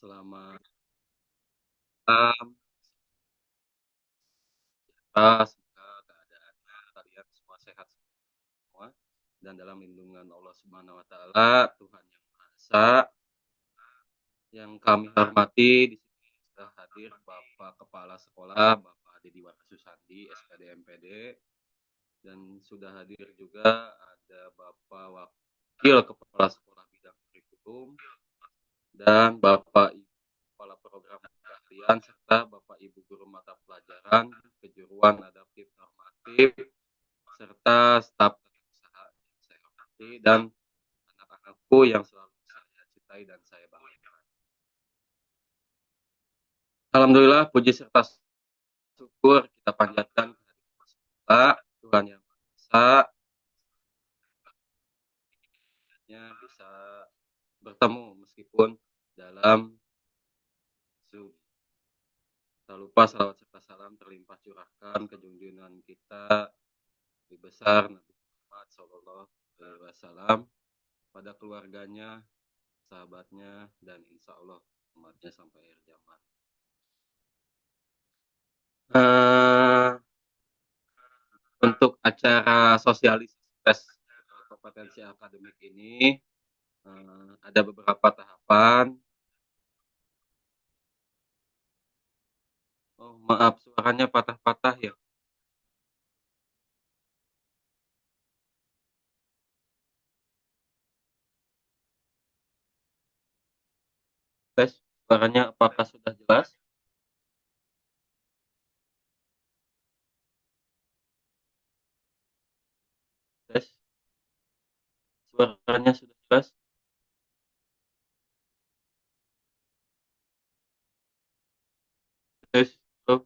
Selamat malam, semoga keadaannya kalian semua sehat semua dan dalam lindungan Allah Subhanahu wa taala, Tuhan yang Maha Esa. Yang kami hormati di sini sudah hadir Bapak Kepala Sekolah, Bapak Dedi Warsusandi, SPD MPD, dan sudah hadir juga ada Bapak Wakil Kepala Sekolah Bidang Kurikulum dan Bapak Ibu Kepala Program Keahlian serta Bapak Ibu Guru Mata Pelajaran Kejuruan Adaptif Normatif serta staf usaha yang saya hormati dan anak-anakku yang selalu saya cintai dan saya banggakan. Alhamdulillah, puji serta syukur kita panjatkan kepada Tuhan yang Maha Esa, bisa bertemu meskipun dalam Zoom. Tak lupa salawat serta salam terlimpah curahkan ke junjungan kita Nabi besar Nabi Muhammad SAW pada keluarganya, sahabatnya, dan insya Allah umatnya sampai akhir zaman. Untuk acara sosialisasi tes kompetensi akademik ini ada beberapa tahapan. Oh, maaf, suaranya patah-patah ya. Tes, suaranya apakah sudah jelas? Tes, suaranya sudah jelas? Tes, oh,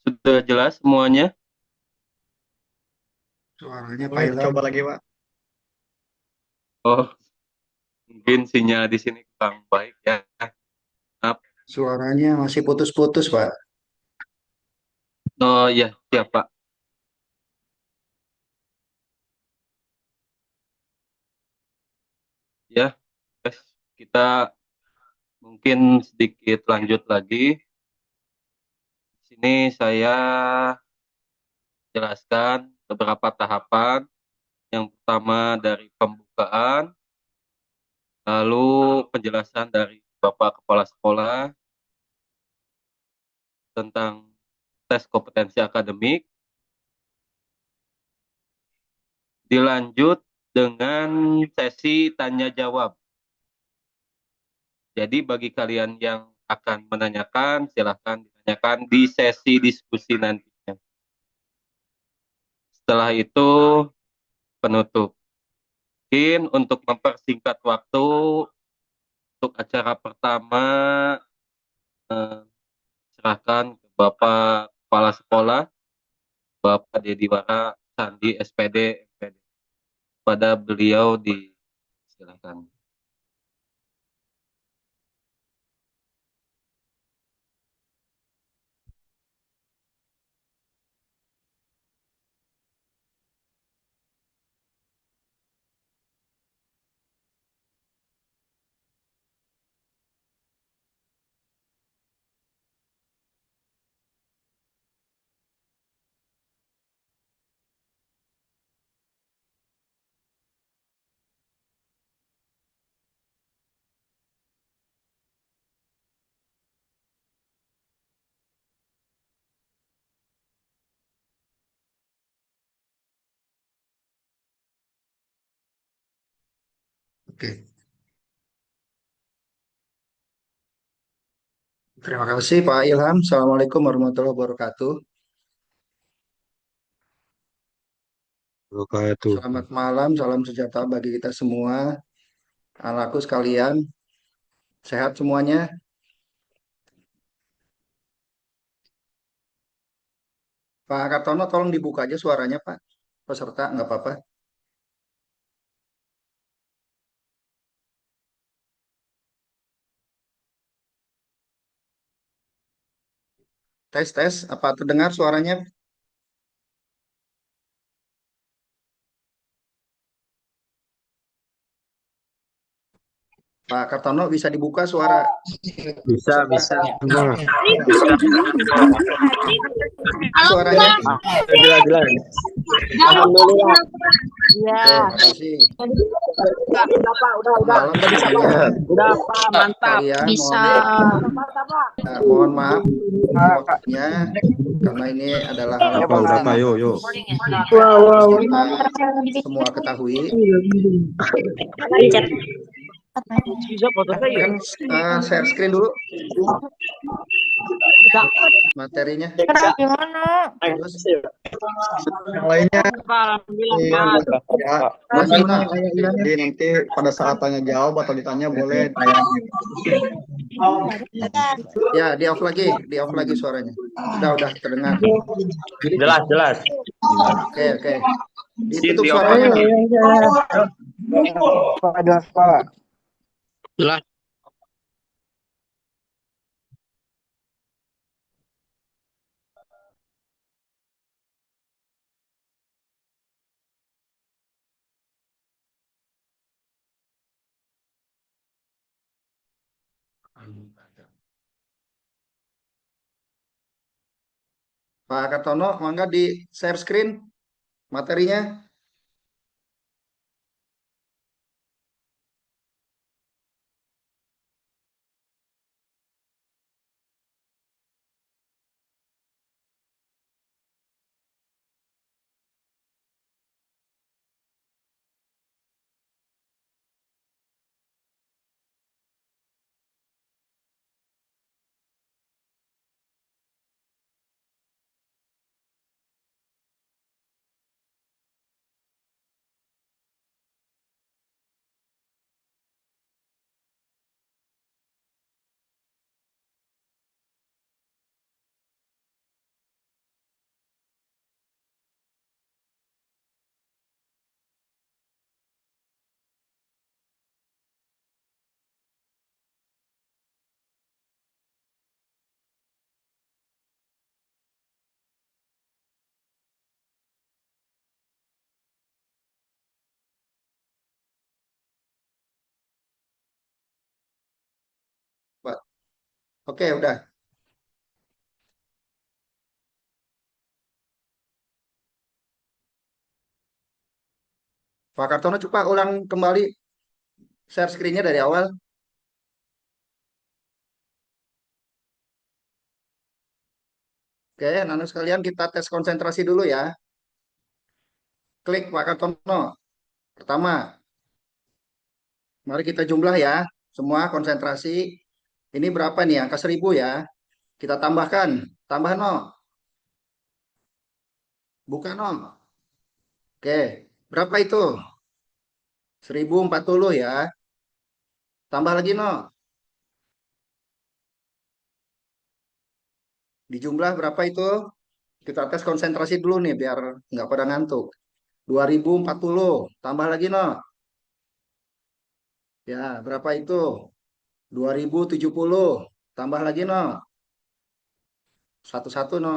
sudah jelas semuanya? Suaranya Pak Boleh Ilham. coba lagi, Pak. Oh, mungkin sinyal di sini kurang baik ya. Maaf. Suaranya masih putus-putus, Pak. Oh ya, siap Pak. Ya, tes. Kita mungkin sedikit lanjut lagi. Di sini saya jelaskan beberapa tahapan. Yang pertama dari pembukaan, lalu penjelasan dari Bapak Kepala Sekolah tentang tes kompetensi akademik, dilanjut dengan sesi tanya jawab. Jadi bagi kalian yang akan menanyakan, silahkan ditanyakan di sesi diskusi nantinya. Setelah itu penutup. Mungkin untuk mempersingkat waktu, untuk acara pertama, eh, serahkan ke Bapak Kepala Sekolah, Bapak Dedi Wara Sandi SPD MPD. Pada beliau silakan. Oke. Terima kasih Pak Ilham. Assalamualaikum warahmatullahi wabarakatuh. Wabarakatuh. Selamat malam, salam sejahtera bagi kita semua. Anakku sekalian, sehat semuanya? Pak Kartono, tolong dibuka aja suaranya, Pak. Peserta, nggak apa-apa. Tes, tes. Apa terdengar suaranya? Pak Kartono bisa dibuka suara Bisa, suara bisa. Bang. Halo suaranya. Bang, Jelas, jelas. jangan Alhamdulillah. Oke, ya. makasih. Udah, Pak. Udah. Malam semuanya. Udah, Pak. Mantap. Kalian Bisa. mohon maaf waktunya karena ini adalah hal Udah, Pak. Udah, Pak. Yuk, yuk. harus kita semua ketahui. Bisa foto saya. Kan share screen dulu materinya. Gimana? Terus Yang lainnya Alhamdulillah, Pak. ya, Mas Gina, jadi nanti pada saat tanya jawab atau ditanya boleh tanya. ya di off lagi suaranya. Udah terdengar. Jelas, jelas. Oke. Ditutup suaranya. Pak. Jelas. Pak Kartono, mangga di share screen materinya. Pak. Oke, udah. Pak Kartono coba ulang kembali share screen-nya dari awal. Oke, Nano sekalian kita tes konsentrasi dulu ya. Klik Pak Kartono. Pertama, mari kita jumlah ya. Semua konsentrasi. Ini berapa nih? Angka 1000 ya. Kita tambahkan. Tambah no. Bukan no. Oke, berapa itu? 1040 ya. Tambah lagi no. Di jumlah berapa itu? Kita tes konsentrasi dulu nih biar nggak pada ngantuk. 2040. Tambah lagi no. Ya, berapa itu? 2070. Tambah lagi no. Satu-satu no.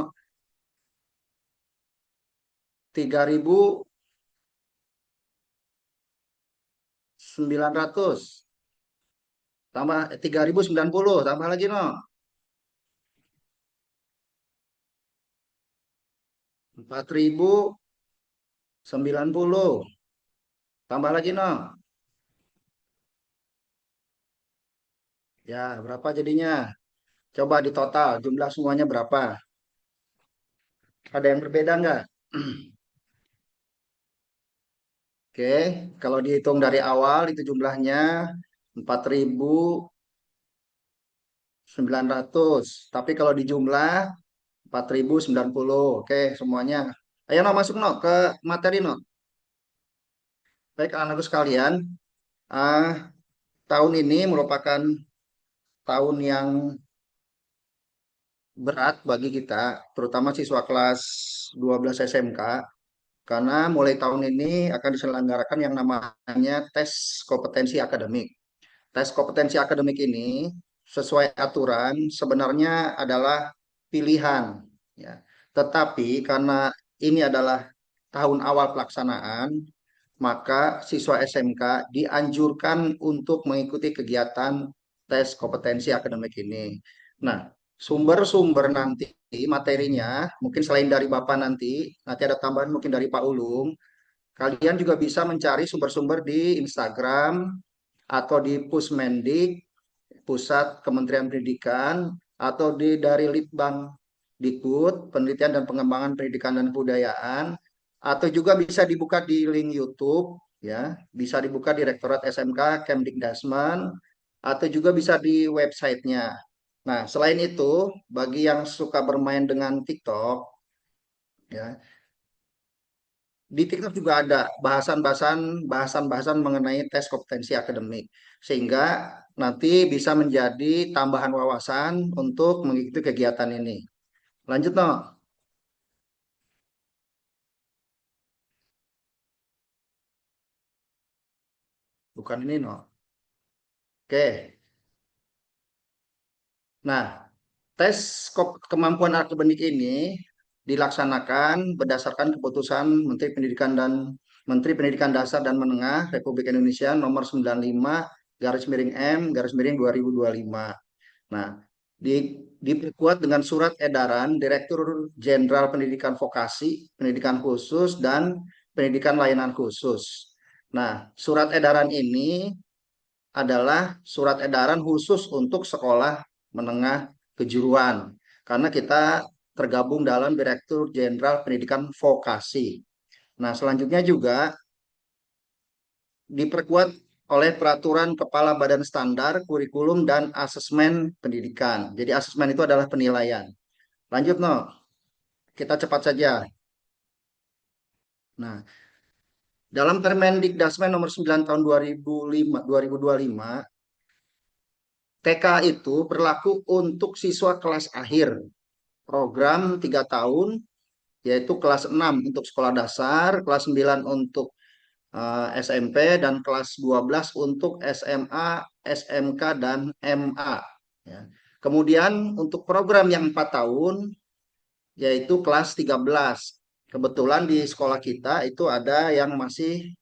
3900. Tambah 3090. Tambah lagi no. 4090. Tambah lagi no. Ya, berapa jadinya? Coba di total jumlah semuanya berapa? Ada yang berbeda nggak? Oke, kalau dihitung dari awal itu jumlahnya 4900. Tapi kalau dijumlah 4090. Oke, semuanya. Ayo no masuk no ke materi no. Baik, anak-anakku sekalian, ah, tahun ini merupakan tahun yang berat bagi kita, terutama siswa kelas 12 SMK, karena mulai tahun ini akan diselenggarakan yang namanya tes kompetensi akademik. Tes kompetensi akademik ini sesuai aturan sebenarnya adalah pilihan, ya. Tetapi karena ini adalah tahun awal pelaksanaan, maka siswa SMK dianjurkan untuk mengikuti kegiatan tes kompetensi akademik ini. Nah, sumber-sumber nanti materinya, mungkin selain dari Bapak nanti ada tambahan mungkin dari Pak Ulung, kalian juga bisa mencari sumber-sumber di Instagram atau di Pusmendik, Pusat Kementerian Pendidikan, atau dari Litbang Dikbud, Penelitian dan Pengembangan Pendidikan dan Kebudayaan, atau juga bisa dibuka di link YouTube, ya, bisa dibuka di Rektorat SMK Kemdikdasmen, atau juga bisa di websitenya. Nah, selain itu, bagi yang suka bermain dengan TikTok, ya, di TikTok juga ada bahasan-bahasan mengenai tes kompetensi akademik, sehingga nanti bisa menjadi tambahan wawasan untuk mengikuti kegiatan ini. Lanjut, no. Bukan ini, no. Oke. Nah, tes kemampuan akademik ini dilaksanakan berdasarkan keputusan Menteri Pendidikan Dasar dan Menengah Republik Indonesia nomor 95 garis miring M garis miring 2025. Nah, diperkuat dengan surat edaran Direktur Jenderal Pendidikan Vokasi, Pendidikan Khusus, dan Pendidikan Layanan Khusus. Nah, surat edaran ini adalah surat edaran khusus untuk sekolah menengah kejuruan, karena kita tergabung dalam Direktur Jenderal Pendidikan Vokasi. Nah, selanjutnya juga diperkuat oleh Peraturan Kepala Badan Standar, Kurikulum, dan Asesmen Pendidikan. Jadi asesmen itu adalah penilaian. Lanjut, no. Kita cepat saja. Nah, dalam Permendikdasmen nomor 9 tahun 2025, TK itu berlaku untuk siswa kelas akhir program 3 tahun, yaitu kelas 6 untuk sekolah dasar, kelas 9 untuk SMP, dan kelas 12 untuk SMA, SMK, dan MA. Ya. Kemudian untuk program yang 4 tahun, yaitu kelas 13. Kebetulan di sekolah kita itu ada yang masih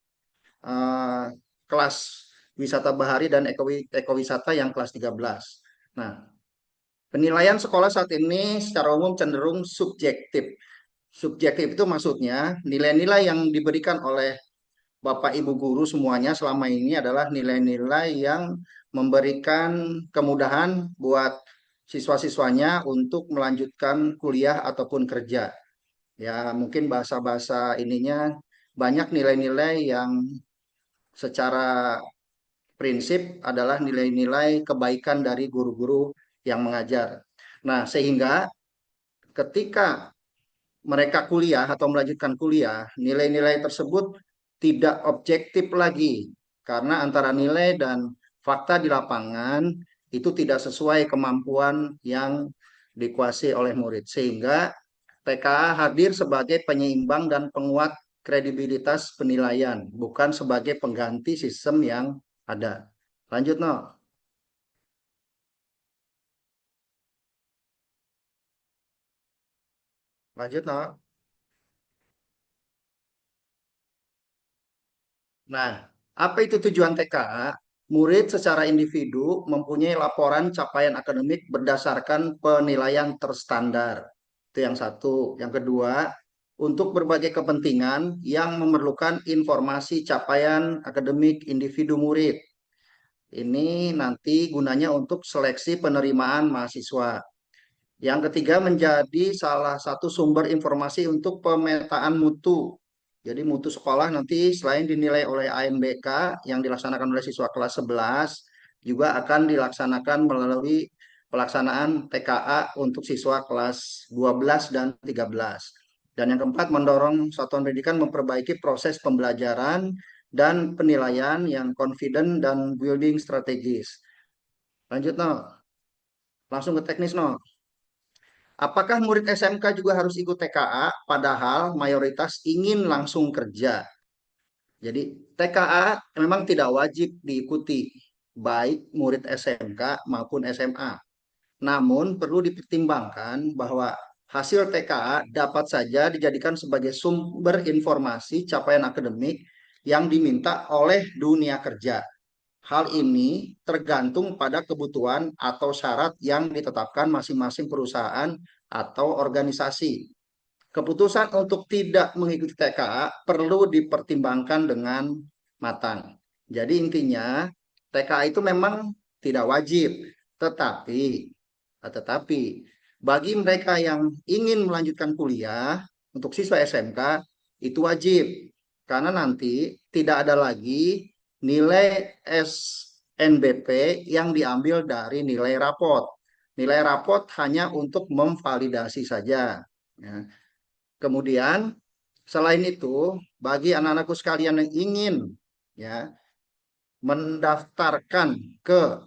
kelas wisata bahari dan ekowisata yang kelas 13. Nah, penilaian sekolah saat ini secara umum cenderung subjektif. Subjektif itu maksudnya nilai-nilai yang diberikan oleh Bapak Ibu guru semuanya selama ini adalah nilai-nilai yang memberikan kemudahan buat siswa-siswanya untuk melanjutkan kuliah ataupun kerja. Ya, mungkin bahasa-bahasa ininya banyak nilai-nilai yang secara prinsip adalah nilai-nilai kebaikan dari guru-guru yang mengajar. Nah, sehingga ketika mereka kuliah atau melanjutkan kuliah, nilai-nilai tersebut tidak objektif lagi karena antara nilai dan fakta di lapangan itu tidak sesuai kemampuan yang dikuasai oleh murid, sehingga TKA hadir sebagai penyeimbang dan penguat kredibilitas penilaian, bukan sebagai pengganti sistem yang ada. Lanjut, no. Lanjut, no. Nah, apa itu tujuan TKA? Murid secara individu mempunyai laporan capaian akademik berdasarkan penilaian terstandar. Itu yang satu. Yang kedua, untuk berbagai kepentingan yang memerlukan informasi capaian akademik individu murid. Ini nanti gunanya untuk seleksi penerimaan mahasiswa. Yang ketiga, menjadi salah satu sumber informasi untuk pemetaan mutu. Jadi mutu sekolah nanti selain dinilai oleh ANBK yang dilaksanakan oleh siswa kelas 11, juga akan dilaksanakan melalui pelaksanaan TKA untuk siswa kelas 12 dan 13. Dan yang keempat, mendorong satuan pendidikan memperbaiki proses pembelajaran dan penilaian yang confident dan building strategis. Lanjut, no. Langsung ke teknis, no. Apakah murid SMK juga harus ikut TKA, padahal mayoritas ingin langsung kerja? Jadi TKA memang tidak wajib diikuti, baik murid SMK maupun SMA. Namun perlu dipertimbangkan bahwa hasil TKA dapat saja dijadikan sebagai sumber informasi capaian akademik yang diminta oleh dunia kerja. Hal ini tergantung pada kebutuhan atau syarat yang ditetapkan masing-masing perusahaan atau organisasi. Keputusan untuk tidak mengikuti TKA perlu dipertimbangkan dengan matang. Jadi intinya TKA itu memang tidak wajib, tetapi bagi mereka yang ingin melanjutkan kuliah untuk siswa SMK itu wajib karena nanti tidak ada lagi nilai SNBP yang diambil dari nilai rapot. Nilai rapot hanya untuk memvalidasi saja. Ya. Kemudian selain itu, bagi anak-anakku sekalian yang ingin ya mendaftarkan ke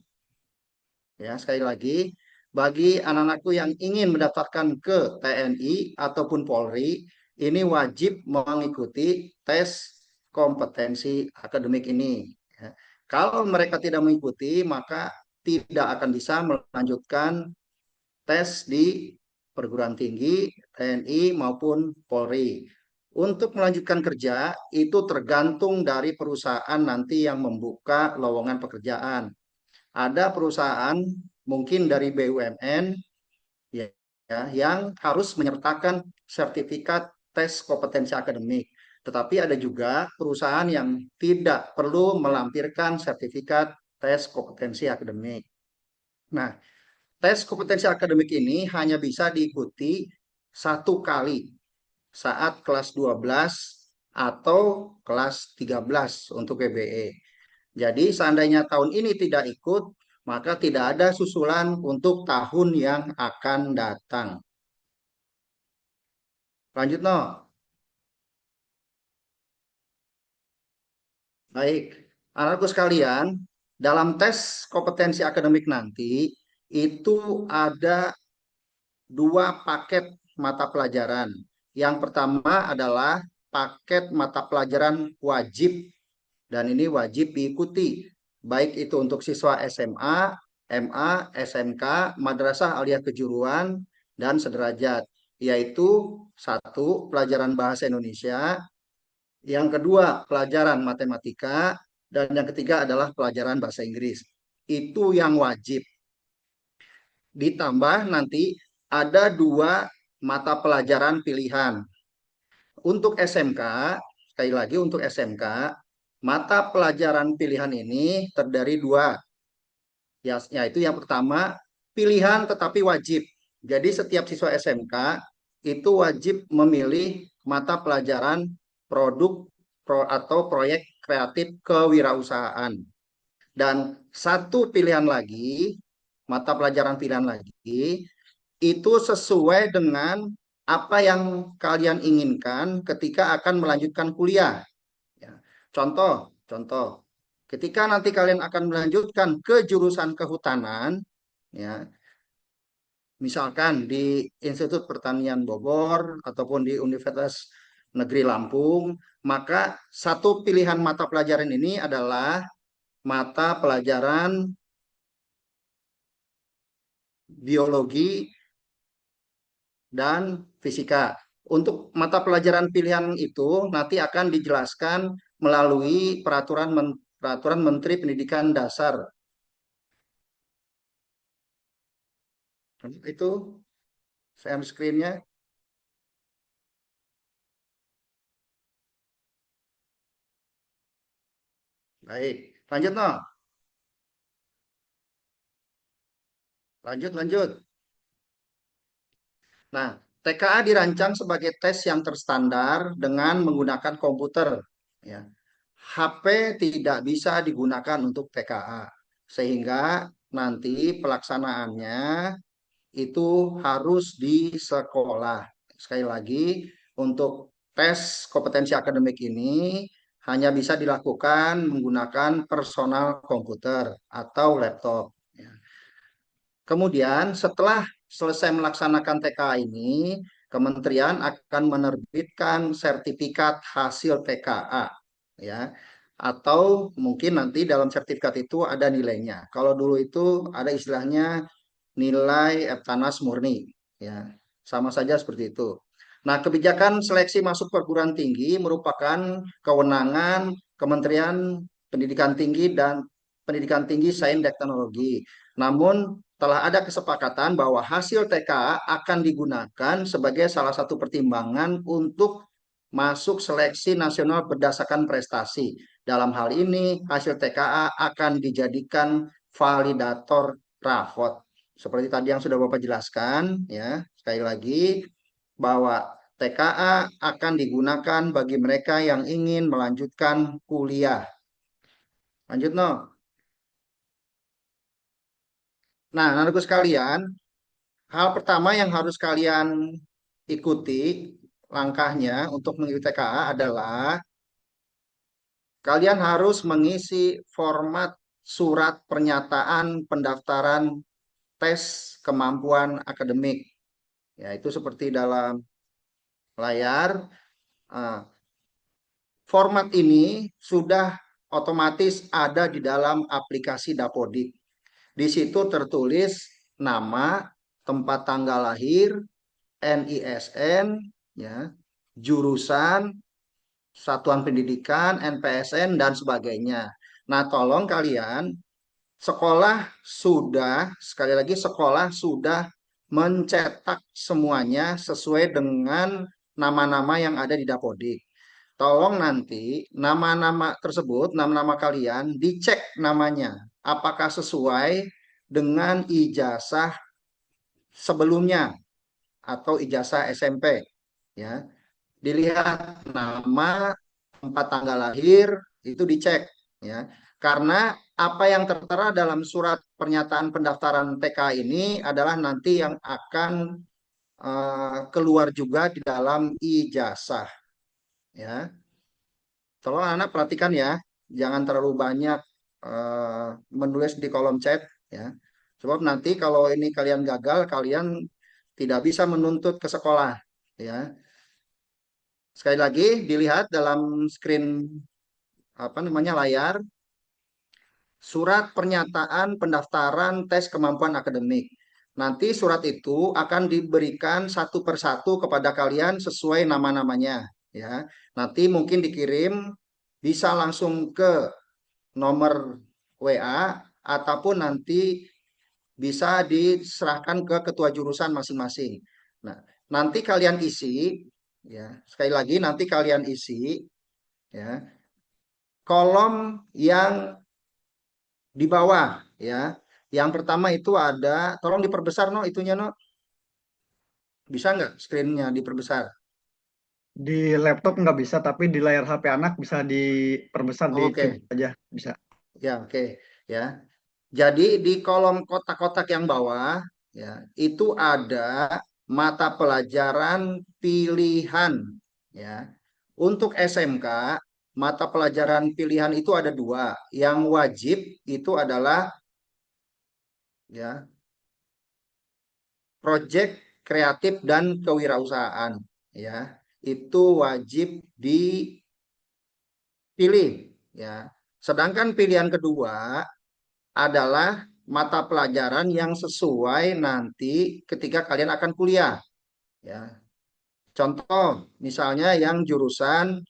sekali lagi bagi anak-anakku yang ingin mendaftarkan ke TNI ataupun Polri, ini wajib mengikuti tes kompetensi akademik ini. Ya. Kalau mereka tidak mengikuti, maka tidak akan bisa melanjutkan tes di perguruan tinggi, TNI maupun Polri. Untuk melanjutkan kerja, itu tergantung dari perusahaan nanti yang membuka lowongan pekerjaan. Ada perusahaan mungkin dari BUMN ya, yang harus menyertakan sertifikat tes kompetensi akademik. Tetapi ada juga perusahaan yang tidak perlu melampirkan sertifikat tes kompetensi akademik. Nah, tes kompetensi akademik ini hanya bisa diikuti 1 kali saat kelas 12 atau kelas 13 untuk PBE. Jadi seandainya tahun ini tidak ikut, maka tidak ada susulan untuk tahun yang akan datang. Lanjut, no. Baik, anakku sekalian, dalam tes kompetensi akademik nanti itu ada 2 paket mata pelajaran. Yang pertama adalah paket mata pelajaran wajib dan ini wajib diikuti baik itu untuk siswa SMA, MA, SMK, madrasah aliyah kejuruan dan sederajat, yaitu 1 pelajaran bahasa Indonesia, yang kedua pelajaran matematika, dan yang ketiga adalah pelajaran bahasa Inggris. Itu yang wajib. Ditambah nanti ada 2 mata pelajaran pilihan. Untuk SMK, sekali lagi untuk SMK, mata pelajaran pilihan ini terdiri 2. Yaitu yang pertama, pilihan tetapi wajib. Jadi setiap siswa SMK itu wajib memilih mata pelajaran produk atau proyek kreatif kewirausahaan. Dan 1 pilihan lagi, mata pelajaran pilihan lagi, itu sesuai dengan apa yang kalian inginkan ketika akan melanjutkan kuliah. Contoh, ketika nanti kalian akan melanjutkan ke jurusan kehutanan, ya, misalkan di Institut Pertanian Bogor ataupun di Universitas Negeri Lampung, maka 1 pilihan mata pelajaran ini adalah mata pelajaran biologi dan fisika. Untuk mata pelajaran pilihan itu nanti akan dijelaskan melalui peraturan Menteri Pendidikan Dasar. Itu share screen-nya. Baik, lanjut, no. Lanjut. Nah, TKA dirancang sebagai tes yang terstandar dengan menggunakan komputer. Ya. HP tidak bisa digunakan untuk TKA. Sehingga nanti pelaksanaannya itu harus di sekolah. Sekali lagi, untuk tes kompetensi akademik ini hanya bisa dilakukan menggunakan personal komputer atau laptop. Kemudian setelah selesai melaksanakan TKA ini, kementerian akan menerbitkan sertifikat hasil TKA, ya. Atau mungkin nanti dalam sertifikat itu ada nilainya. Kalau dulu itu ada istilahnya nilai Eptanas murni, ya. Sama saja seperti itu. Nah, kebijakan seleksi masuk perguruan tinggi merupakan kewenangan Kementerian Pendidikan Tinggi dan Pendidikan Tinggi Sains dan Teknologi. Namun telah ada kesepakatan bahwa hasil TKA akan digunakan sebagai salah satu pertimbangan untuk masuk seleksi nasional berdasarkan prestasi. Dalam hal ini, hasil TKA akan dijadikan validator rapot. Seperti tadi yang sudah Bapak jelaskan, ya, sekali lagi bahwa TKA akan digunakan bagi mereka yang ingin melanjutkan kuliah. Lanjut, no. Nah, anak-anakku sekalian, hal pertama yang harus kalian ikuti langkahnya untuk mengikuti TKA adalah kalian harus mengisi format surat pernyataan pendaftaran tes kemampuan akademik. Ya, itu seperti dalam layar. Format ini sudah otomatis ada di dalam aplikasi Dapodik. Di situ tertulis nama, tempat tanggal lahir, NISN, ya, jurusan, satuan pendidikan, NPSN, dan sebagainya. Nah, tolong kalian, sekali lagi sekolah sudah mencetak semuanya sesuai dengan nama-nama yang ada di Dapodik. Tolong nanti nama-nama tersebut, nama-nama kalian dicek namanya. Apakah sesuai dengan ijazah sebelumnya atau ijazah SMP. Ya, dilihat nama, tempat tanggal lahir, itu dicek. Ya, karena apa yang tertera dalam surat pernyataan pendaftaran TK ini adalah nanti yang akan keluar juga di dalam ijazah. Ya, tolong anak perhatikan ya, jangan terlalu banyak menulis di kolom chat ya. Sebab nanti kalau ini kalian gagal, kalian tidak bisa menuntut ke sekolah ya. Sekali lagi dilihat dalam screen layar surat pernyataan pendaftaran tes kemampuan akademik. Nanti surat itu akan diberikan satu persatu kepada kalian sesuai nama-namanya ya. Nanti mungkin dikirim bisa langsung ke nomor WA ataupun nanti bisa diserahkan ke ketua jurusan masing-masing. Nah, nanti kalian isi ya, sekali lagi nanti kalian isi ya kolom yang di bawah ya. Yang pertama itu ada, tolong diperbesar no itunya no. Bisa nggak screen-nya diperbesar? Di laptop nggak bisa, tapi di layar HP anak bisa diperbesar, diklik Oke, aja bisa. ya oke ya. Jadi di kolom kotak-kotak yang bawah ya, itu ada mata pelajaran pilihan ya. Untuk SMK, mata pelajaran pilihan itu ada dua. Yang wajib itu adalah ya proyek kreatif dan kewirausahaan ya. Itu wajib dipilih ya. Sedangkan pilihan kedua adalah mata pelajaran yang sesuai nanti ketika kalian akan kuliah ya. Contoh misalnya yang jurusan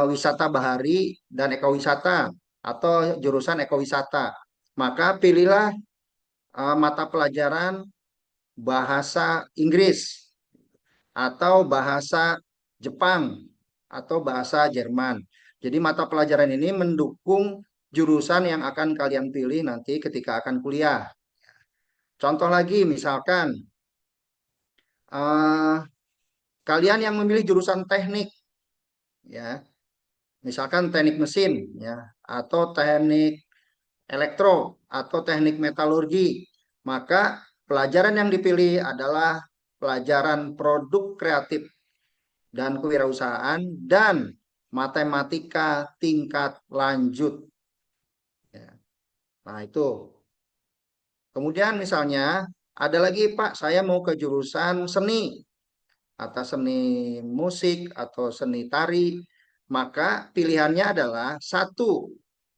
wisata bahari dan ekowisata atau jurusan ekowisata, maka pilihlah mata pelajaran bahasa Inggris atau bahasa Jepang atau bahasa Jerman. Jadi mata pelajaran ini mendukung jurusan yang akan kalian pilih nanti ketika akan kuliah. Contoh lagi misalkan eh, kalian yang memilih jurusan teknik ya, misalkan teknik mesin ya atau teknik elektro atau teknik metalurgi, maka pelajaran yang dipilih adalah pelajaran produk kreatif dan kewirausahaan dan matematika tingkat lanjut. Ya. Nah itu. Kemudian misalnya ada lagi Pak, saya mau ke jurusan seni atau seni musik atau seni tari, maka pilihannya adalah satu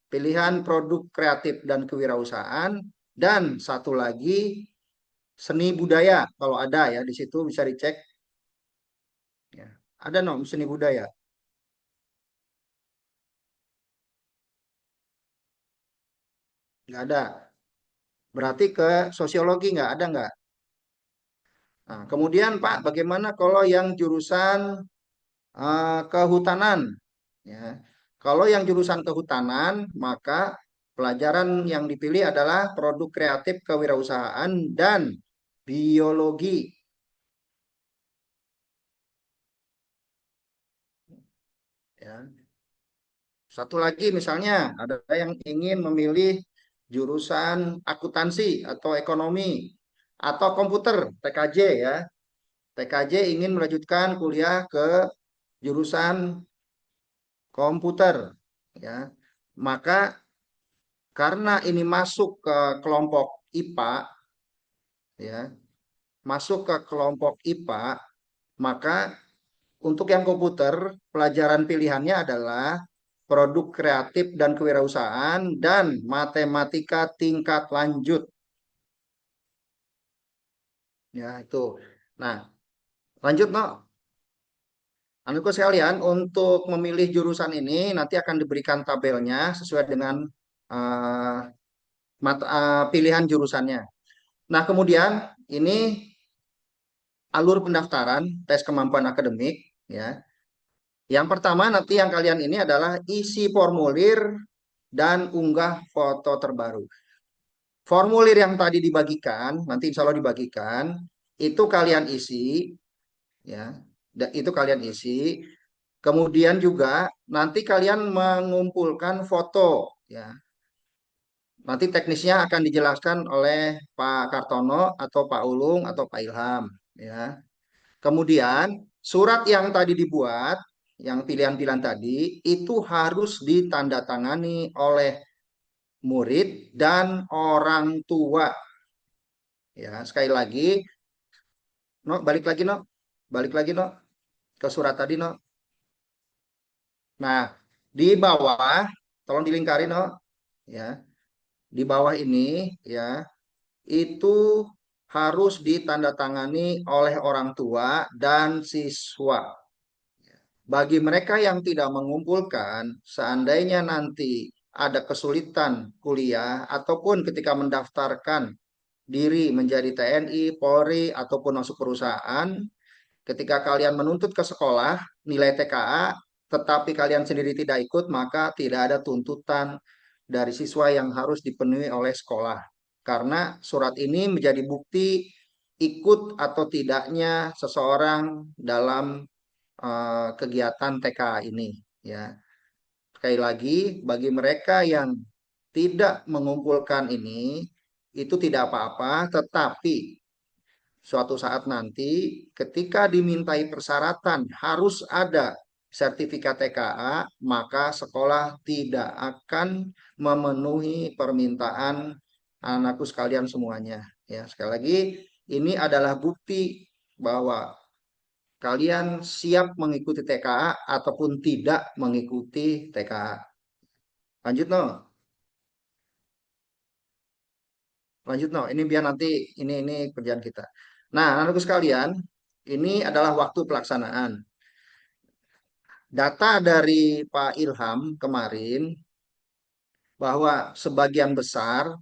pilihan produk kreatif dan kewirausahaan dan satu lagi seni budaya kalau ada ya di situ bisa dicek. Ya. Ada no seni budaya. Nggak ada. Berarti ke sosiologi nggak ada nggak? Nah, kemudian Pak, bagaimana kalau yang jurusan kehutanan? Ya. Kalau yang jurusan kehutanan, maka pelajaran yang dipilih adalah produk kreatif kewirausahaan dan biologi. Ya. Satu lagi misalnya ada yang ingin memilih jurusan akuntansi atau ekonomi atau komputer TKJ ya. TKJ ingin melanjutkan kuliah ke jurusan komputer ya. Maka karena ini masuk ke kelompok IPA ya, masuk ke kelompok IPA, maka untuk yang komputer pelajaran pilihannya adalah produk kreatif dan kewirausahaan dan matematika tingkat lanjut. Ya, itu. Nah, lanjut no. Anakku sekalian, untuk memilih jurusan ini nanti akan diberikan tabelnya sesuai dengan uh, pilihan jurusannya. Nah, kemudian ini alur pendaftaran tes kemampuan akademik ya. Yang pertama nanti yang kalian ini adalah isi formulir dan unggah foto terbaru. Formulir yang tadi dibagikan, nanti insya Allah dibagikan, itu kalian isi ya. Itu kalian isi. Kemudian juga nanti kalian mengumpulkan foto ya. Nanti teknisnya akan dijelaskan oleh Pak Kartono atau Pak Ulung atau Pak Ilham ya. Kemudian surat yang tadi dibuat, yang pilihan-pilihan tadi itu harus ditandatangani oleh murid dan orang tua. Ya, sekali lagi, no, balik lagi no, balik lagi no ke surat tadi no. Nah, di bawah, tolong dilingkari no, ya, di bawah ini ya itu harus ditandatangani oleh orang tua dan siswa. Bagi mereka yang tidak mengumpulkan, seandainya nanti ada kesulitan kuliah ataupun ketika mendaftarkan diri menjadi TNI, Polri, ataupun masuk perusahaan, ketika kalian menuntut ke sekolah nilai TKA, tetapi kalian sendiri tidak ikut, maka tidak ada tuntutan dari siswa yang harus dipenuhi oleh sekolah. Karena surat ini menjadi bukti ikut atau tidaknya seseorang dalam kegiatan TKA ini. Ya, sekali lagi bagi mereka yang tidak mengumpulkan ini itu tidak apa-apa, tetapi suatu saat nanti ketika dimintai persyaratan harus ada sertifikat TKA, maka sekolah tidak akan memenuhi permintaan anakku sekalian semuanya. Ya, sekali lagi ini adalah bukti bahwa kalian siap mengikuti TKA ataupun tidak mengikuti TKA. Lanjut no. Lanjut no. Ini biar nanti ini kerjaan kita. Nah, anakku sekalian, ini adalah waktu pelaksanaan. Data dari Pak Ilham kemarin bahwa sebagian besar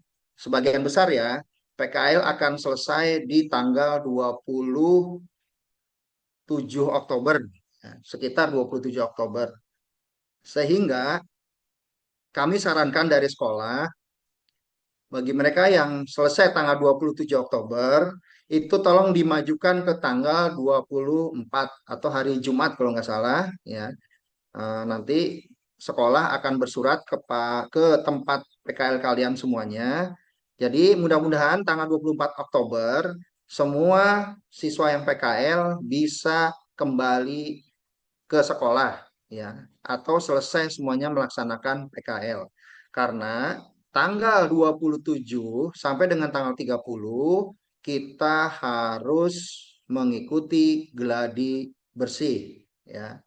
ya, PKL akan selesai di tanggal 27 Oktober, ya, sekitar 27 Oktober. Sehingga kami sarankan dari sekolah bagi mereka yang selesai tanggal 27 Oktober, itu tolong dimajukan ke tanggal 24 atau hari Jumat kalau nggak salah. Ya. Nanti sekolah akan bersurat ke tempat PKL kalian semuanya. Jadi mudah-mudahan tanggal 24 Oktober semua siswa yang PKL bisa kembali ke sekolah ya atau selesai semuanya melaksanakan PKL. Karena tanggal 27 sampai dengan tanggal 30 kita harus mengikuti gladi bersih ya.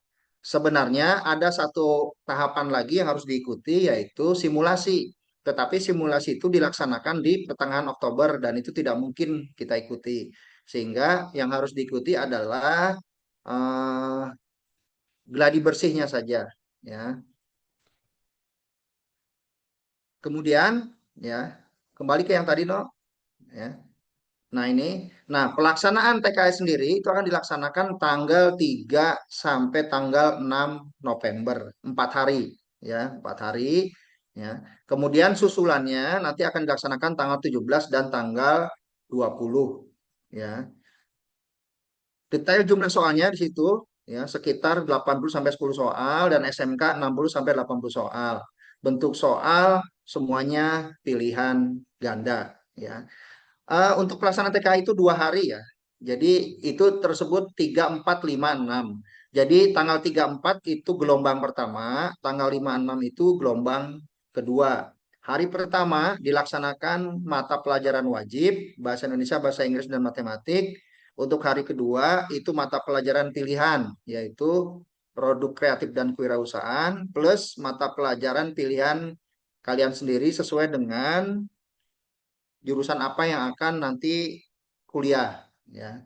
Sebenarnya ada satu tahapan lagi yang harus diikuti yaitu simulasi. Tetapi simulasi itu dilaksanakan di pertengahan Oktober dan itu tidak mungkin kita ikuti. Sehingga yang harus diikuti adalah eh, gladi bersihnya saja ya. Kemudian ya. Kembali ke yang tadi, no. Ya. Nah, pelaksanaan TKS sendiri itu akan dilaksanakan tanggal 3 sampai tanggal 6 November, 4 hari, ya, 4 hari, ya. Kemudian susulannya nanti akan dilaksanakan tanggal 17 dan tanggal 20, ya. Detail jumlah soalnya di situ, ya, sekitar 80 sampai 10 soal dan SMK 60 sampai 80 soal. Bentuk soal semuanya pilihan ganda, ya. Untuk pelaksanaan TKA itu 2 hari, ya. Jadi itu tersebut 3, 4, 5, 6. Jadi tanggal 3, 4 itu gelombang pertama, tanggal 5, 6 itu gelombang kedua. Hari pertama dilaksanakan mata pelajaran wajib, bahasa Indonesia, bahasa Inggris, dan matematik. Untuk hari kedua itu mata pelajaran pilihan, yaitu produk kreatif dan kewirausahaan, plus mata pelajaran pilihan kalian sendiri sesuai dengan jurusan apa yang akan nanti kuliah, ya.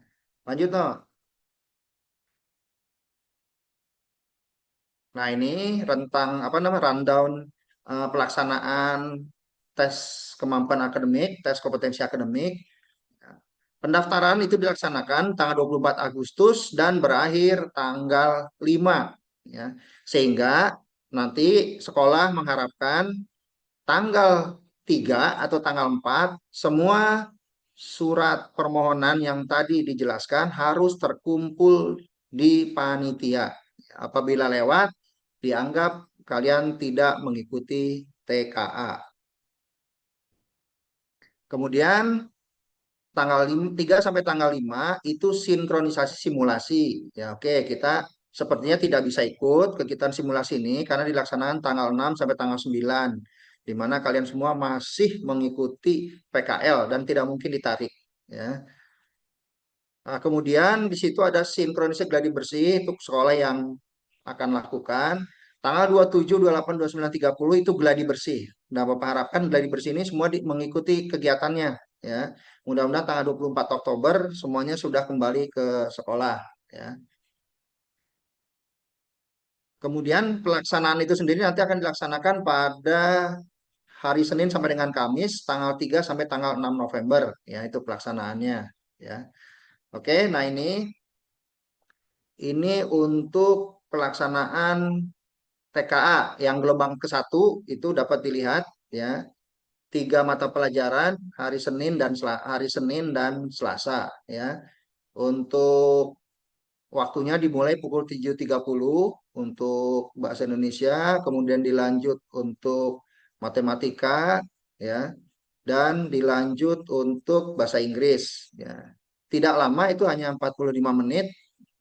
Lanjut, no. Nah, ini rentang apa namanya rundown pelaksanaan tes kemampuan akademik, tes kompetensi akademik. Pendaftaran itu dilaksanakan tanggal 24 Agustus dan berakhir tanggal 5, ya. Sehingga nanti sekolah mengharapkan tanggal 3 atau tanggal 4 semua surat permohonan yang tadi dijelaskan harus terkumpul di panitia. Apabila lewat, dianggap kalian tidak mengikuti TKA. Kemudian tanggal 3 sampai tanggal 5 itu sinkronisasi simulasi. Ya, oke, kita sepertinya tidak bisa ikut kegiatan simulasi ini karena dilaksanakan tanggal 6 sampai tanggal 9, di mana kalian semua masih mengikuti PKL dan tidak mungkin ditarik, ya. Nah, kemudian di situ ada sinkronisasi gladi bersih untuk sekolah yang akan lakukan. Tanggal 27, 28, 29, 30 itu gladi bersih. Nah, Bapak harapkan gladi bersih ini semua mengikuti kegiatannya, ya. Mudah-mudahan tanggal 24 Oktober semuanya sudah kembali ke sekolah, ya. Kemudian pelaksanaan itu sendiri nanti akan dilaksanakan pada hari Senin sampai dengan Kamis tanggal 3 sampai tanggal 6 November, ya, itu pelaksanaannya, ya. Oke, nah ini untuk pelaksanaan TKA yang gelombang ke-1 itu dapat dilihat, ya, 3 mata pelajaran hari Senin dan Selasa, ya. Untuk waktunya dimulai pukul 7.30 untuk bahasa Indonesia, kemudian dilanjut untuk matematika, ya, dan dilanjut untuk bahasa Inggris, ya. Tidak lama, itu hanya 45 menit,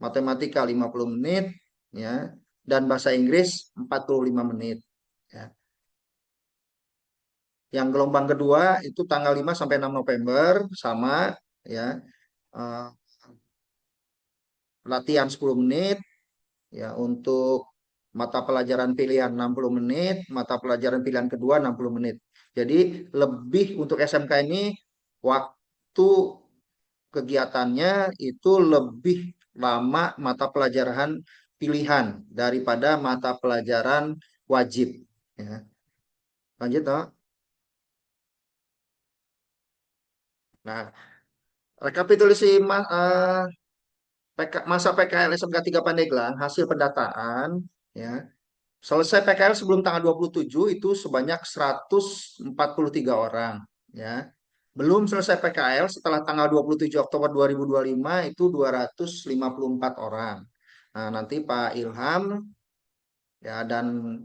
matematika 50 menit, ya, dan bahasa Inggris 45 menit, ya. Yang gelombang kedua itu tanggal 5 sampai 6 November sama, ya. Eh, Latihan 10 menit, ya, untuk mata pelajaran pilihan 60 menit, mata pelajaran pilihan kedua 60 menit. Jadi lebih untuk SMK ini waktu kegiatannya itu lebih lama mata pelajaran pilihan daripada mata pelajaran wajib, ya. Lanjut, no? Nah, rekapitulasi masa PKL SMK 3 Pandeglang hasil pendataan, ya. Selesai PKL sebelum tanggal 27 itu sebanyak 143 orang, ya. Belum selesai PKL setelah tanggal 27 Oktober 2025 itu 254 orang. Nah, nanti Pak Ilham, ya, dan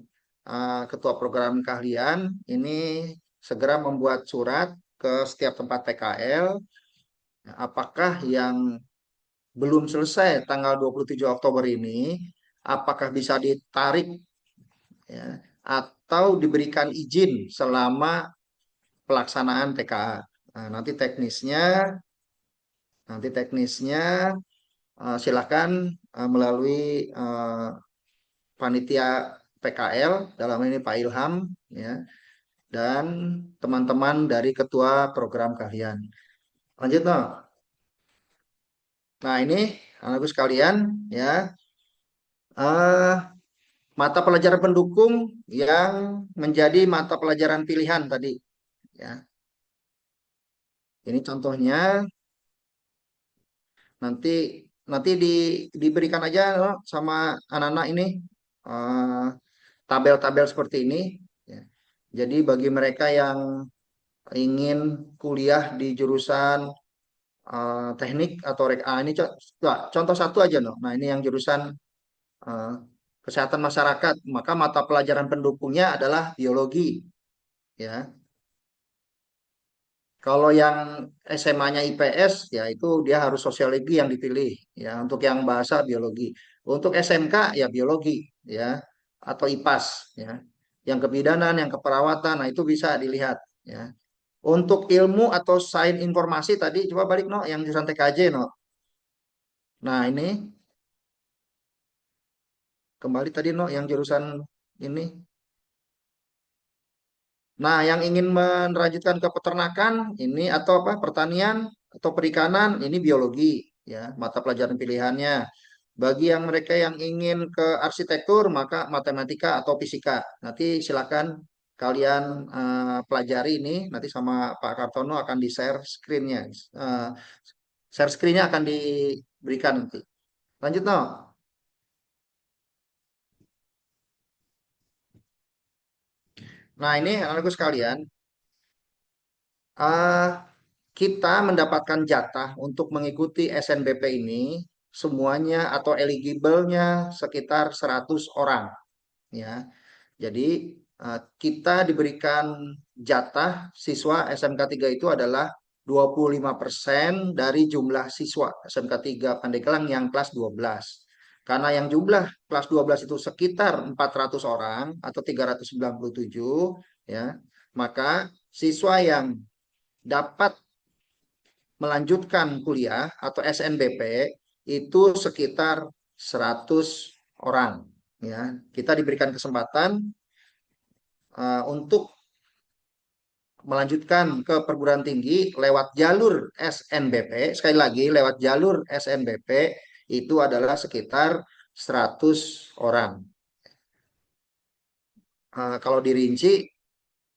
Ketua Program Keahlian ini segera membuat surat ke setiap tempat PKL, apakah yang belum selesai tanggal 27 Oktober ini, apakah bisa ditarik, ya, atau diberikan izin selama pelaksanaan TKA. Nah, nanti teknisnya silakan melalui panitia PKL, dalam ini Pak Ilham, ya, dan teman-teman dari Ketua Program Keahlian. Lanjut, no. Nah, ini anakku sekalian, ya, eh, mata pelajaran pendukung yang menjadi mata pelajaran pilihan tadi, ya. Ini contohnya nanti nanti diberikan aja loh sama anak-anak ini eh, tabel-tabel seperti ini. Ya. Jadi bagi mereka yang ingin kuliah di jurusan teknik atau ini contoh satu aja no. Nah ini yang jurusan eh, kesehatan masyarakat, maka mata pelajaran pendukungnya adalah biologi, ya. Kalau yang SMA-nya IPS, ya itu dia harus sosiologi yang dipilih, ya. Untuk yang bahasa biologi, untuk SMK ya biologi, ya, atau IPAS, ya. Yang kebidanan, yang keperawatan, nah itu bisa dilihat, ya. Untuk ilmu atau sains informasi tadi coba balik no, yang jurusan TKJ no. Nah ini kembali tadi no, yang jurusan ini. Nah, yang ingin melanjutkan ke peternakan ini atau apa pertanian atau perikanan ini biologi ya mata pelajaran pilihannya. Bagi yang mereka yang ingin ke arsitektur maka matematika atau fisika. Nanti silakan kalian pelajari ini nanti sama Pak Kartono akan di share screen-nya. Eh, Share screen-nya akan diberikan nanti. Lanjut no. Nah, ini anakku sekalian, eh, kita mendapatkan jatah untuk mengikuti SNBP ini semuanya atau eligible-nya sekitar 100 orang ya. Jadi kita diberikan jatah siswa SMK 3 itu adalah 25% dari jumlah siswa SMK 3 Pandeglang yang kelas 12. Karena yang jumlah kelas 12 itu sekitar 400 orang atau 397 ya, maka siswa yang dapat melanjutkan kuliah atau SNBP itu sekitar 100 orang ya. Kita diberikan kesempatan untuk melanjutkan ke perguruan tinggi lewat jalur SNBP. Sekali lagi lewat jalur SNBP itu adalah sekitar 100 orang. Kalau dirinci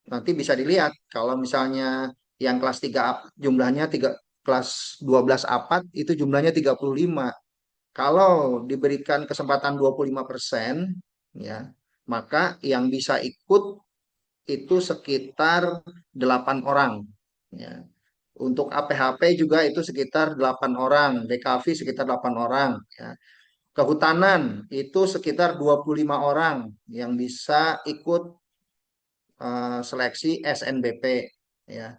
nanti bisa dilihat kalau misalnya yang kelas 3 jumlahnya 3 kelas 12 APAT itu jumlahnya 35. Kalau diberikan kesempatan 25% ya, maka yang bisa ikut itu sekitar 8 orang ya. Untuk APHP juga itu sekitar 8 orang, DKV sekitar 8 orang ya. Kehutanan itu sekitar 25 orang yang bisa ikut seleksi SNBP ya.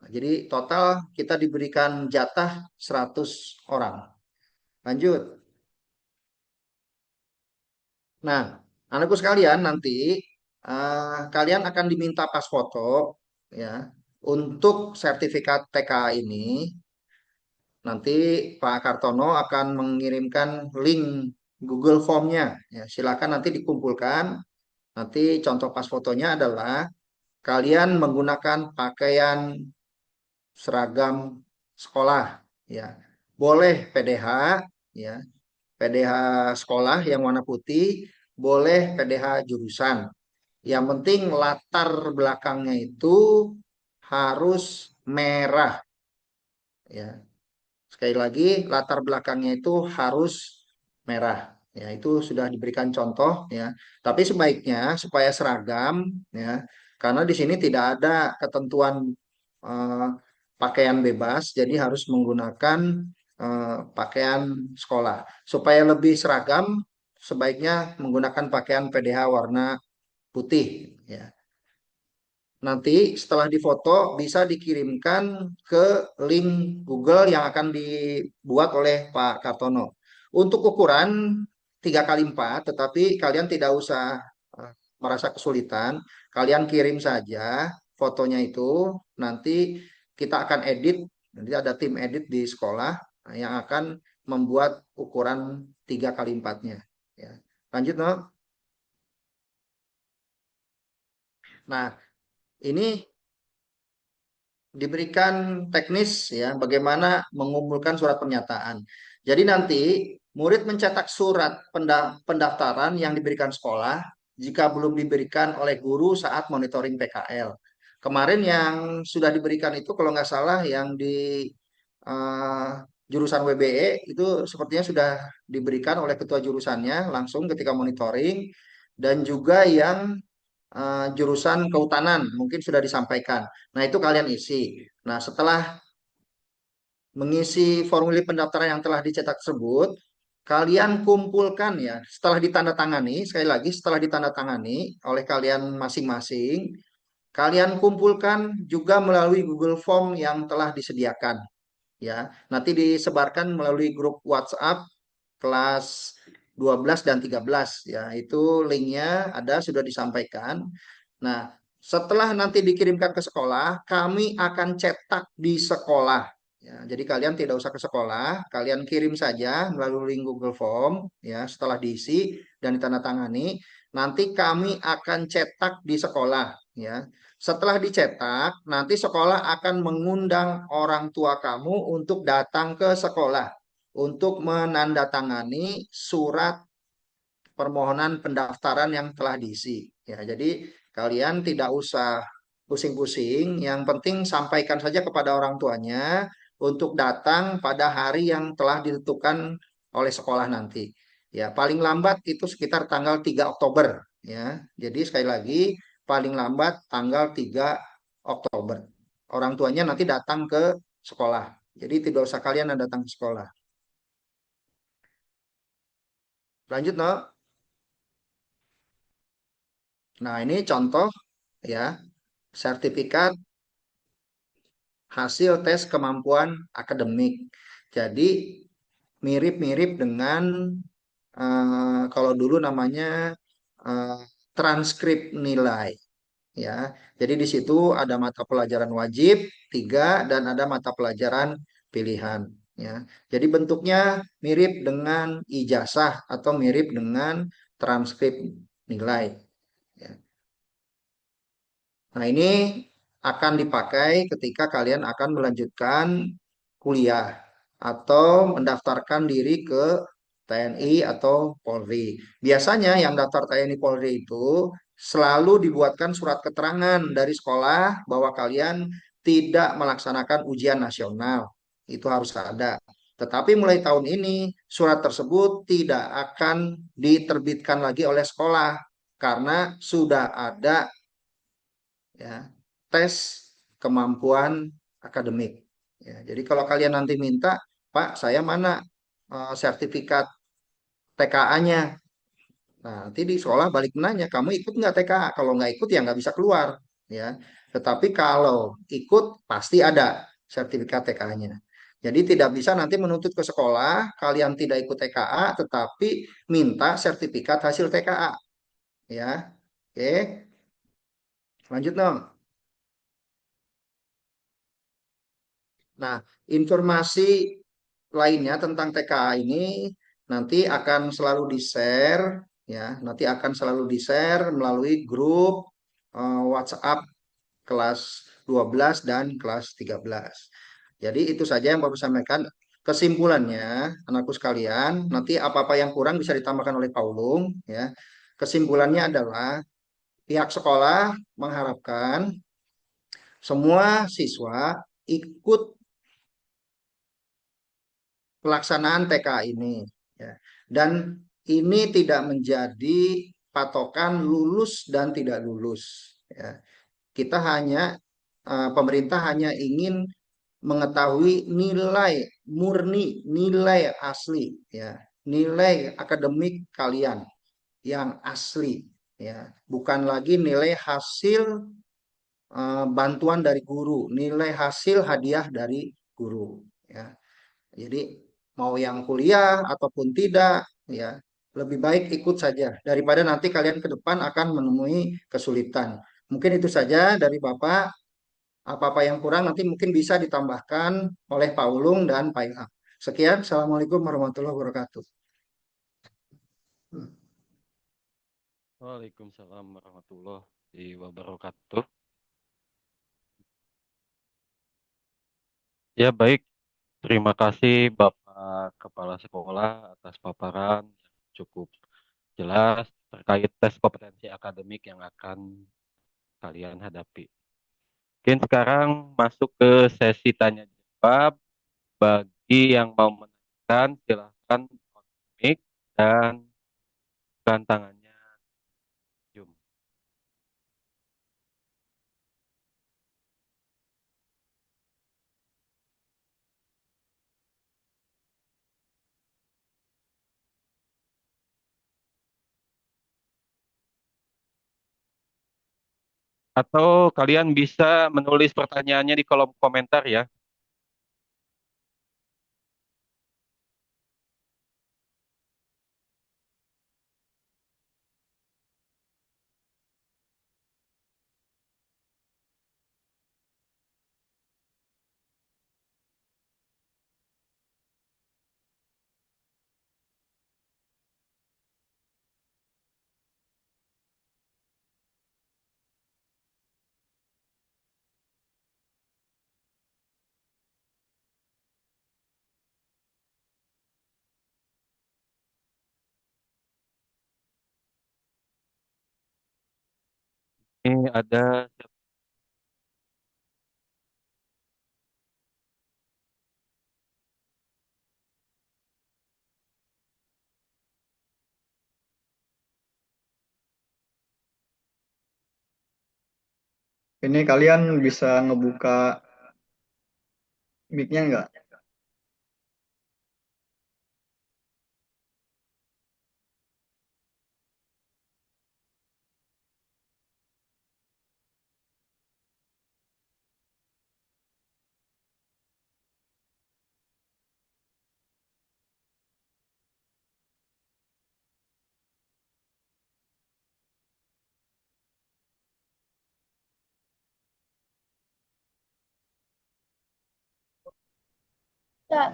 Jadi total kita diberikan jatah 100 orang. Lanjut. Nah, anakku sekalian nanti kalian akan diminta pas foto ya untuk sertifikat TKA ini. Nanti Pak Kartono akan mengirimkan link Google Form-nya. Ya, silakan nanti dikumpulkan. Nanti contoh pas fotonya adalah kalian menggunakan pakaian seragam sekolah ya. Boleh PDH ya, PDH sekolah yang warna putih, boleh PDH jurusan. Yang penting latar belakangnya itu harus merah ya. Sekali lagi latar belakangnya itu harus merah. Ya, itu sudah diberikan contoh ya. Tapi sebaiknya supaya seragam ya, karena di sini tidak ada ketentuan eh, pakaian bebas, jadi harus menggunakan pakaian sekolah. Supaya lebih seragam, sebaiknya menggunakan pakaian PDH warna putih ya. Nanti setelah difoto bisa dikirimkan ke link Google yang akan dibuat oleh Pak Kartono. Untuk ukuran 3x4, tetapi kalian tidak usah merasa kesulitan. Kalian kirim saja fotonya itu, nanti kita akan edit. Nanti ada tim edit di sekolah yang akan membuat ukuran 3x4-nya. Ya. Lanjut, no? Nah, ini diberikan teknis ya bagaimana mengumpulkan surat pernyataan. Jadi nanti murid mencetak surat pendaftaran yang diberikan sekolah jika belum diberikan oleh guru saat monitoring PKL. Kemarin yang sudah diberikan itu kalau nggak salah yang di eh, jurusan WBE itu sepertinya sudah diberikan oleh ketua jurusannya langsung ketika monitoring, dan juga yang jurusan kehutanan mungkin sudah disampaikan. Nah, itu kalian isi. Nah, setelah mengisi formulir pendaftaran yang telah dicetak tersebut, kalian kumpulkan ya, setelah ditandatangani, sekali lagi setelah ditandatangani oleh kalian masing-masing, kalian kumpulkan juga melalui Google Form yang telah disediakan ya. Nanti disebarkan melalui grup WhatsApp kelas 12 dan 13 ya. Itu linknya ada sudah disampaikan. Nah, setelah nanti dikirimkan ke sekolah, kami akan cetak di sekolah. Ya, jadi kalian tidak usah ke sekolah, kalian kirim saja melalui link Google Form ya, setelah diisi dan ditandatangani, nanti kami akan cetak di sekolah ya. Setelah dicetak, nanti sekolah akan mengundang orang tua kamu untuk datang ke sekolah untuk menandatangani surat permohonan pendaftaran yang telah diisi. Ya, jadi kalian tidak usah pusing-pusing, yang penting sampaikan saja kepada orang tuanya untuk datang pada hari yang telah ditentukan oleh sekolah nanti. Ya, paling lambat itu sekitar tanggal 3 Oktober ya. Jadi sekali lagi paling lambat tanggal 3 Oktober. Orang tuanya nanti datang ke sekolah. Jadi tidak usah kalian yang datang ke sekolah. Lanjut, no? Nah, ini contoh ya, sertifikat hasil tes kemampuan akademik. Jadi mirip-mirip dengan kalau dulu namanya eh, transkrip nilai ya. Jadi di situ ada mata pelajaran wajib 3 dan ada mata pelajaran pilihan ya. Jadi bentuknya mirip dengan ijazah atau mirip dengan transkrip nilai ya. Nah, ini akan dipakai ketika kalian akan melanjutkan kuliah atau mendaftarkan diri ke TNI atau Polri. Biasanya yang daftar TNI Polri itu selalu dibuatkan surat keterangan dari sekolah bahwa kalian tidak melaksanakan ujian nasional. Itu harus ada. Tetapi mulai tahun ini surat tersebut tidak akan diterbitkan lagi oleh sekolah karena sudah ada ya, tes kemampuan akademik. Ya, jadi kalau kalian nanti minta, Pak, saya mana sertifikat TKA-nya? Nah, nanti di sekolah balik menanya, kamu ikut nggak TKA? Kalau nggak ikut ya nggak bisa keluar. Ya, tetapi kalau ikut pasti ada sertifikat TKA-nya. Jadi tidak bisa nanti menuntut ke sekolah, kalian tidak ikut TKA, tetapi minta sertifikat hasil TKA. Ya, oke, lanjut dong. Nah, informasi lainnya tentang TKA ini nanti akan selalu di-share ya, nanti akan selalu di-share melalui grup WhatsApp kelas 12 dan kelas 13. Jadi itu saja yang Bapak sampaikan. Kesimpulannya, anakku sekalian, nanti apa-apa yang kurang bisa ditambahkan oleh Paulung ya. Kesimpulannya adalah pihak sekolah mengharapkan semua siswa ikut pelaksanaan TK ini ya. Dan ini tidak menjadi patokan lulus dan tidak lulus ya. Kita hanya pemerintah hanya ingin mengetahui nilai murni, nilai asli ya, nilai akademik kalian yang asli ya, bukan lagi nilai hasil bantuan dari guru, nilai hasil hadiah dari guru ya. Jadi mau yang kuliah ataupun tidak, ya lebih baik ikut saja daripada nanti kalian ke depan akan menemui kesulitan. Mungkin itu saja dari Bapak. Apa-apa yang kurang nanti mungkin bisa ditambahkan oleh Pak Ulung dan Pak Ilham. Sekian, Assalamualaikum warahmatullahi wabarakatuh. Waalaikumsalam warahmatullahi wabarakatuh. Ya baik, terima kasih Bapak Kepala Sekolah atas paparan yang cukup jelas terkait tes kompetensi akademik yang akan kalian hadapi. Mungkin sekarang masuk ke sesi tanya jawab. Bagi yang mau menanyakan, silahkan on mic dan bukan tangannya Zoom. Atau kalian bisa menulis pertanyaannya di kolom komentar ya. Ini ada Ini kalian bisa ngebuka mic-nya nggak? Pak.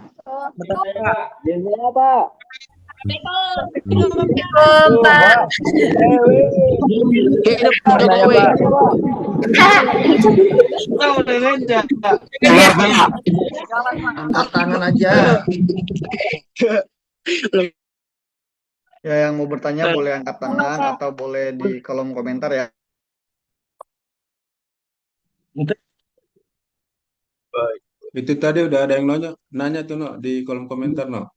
Hidup Jokowi. Angkat tangan aja. Ya, yang mau bertanya boleh angkat tangan atau boleh di kolom komentar ya. Itu tadi udah ada yang nanya tuh no di kolom komentar no.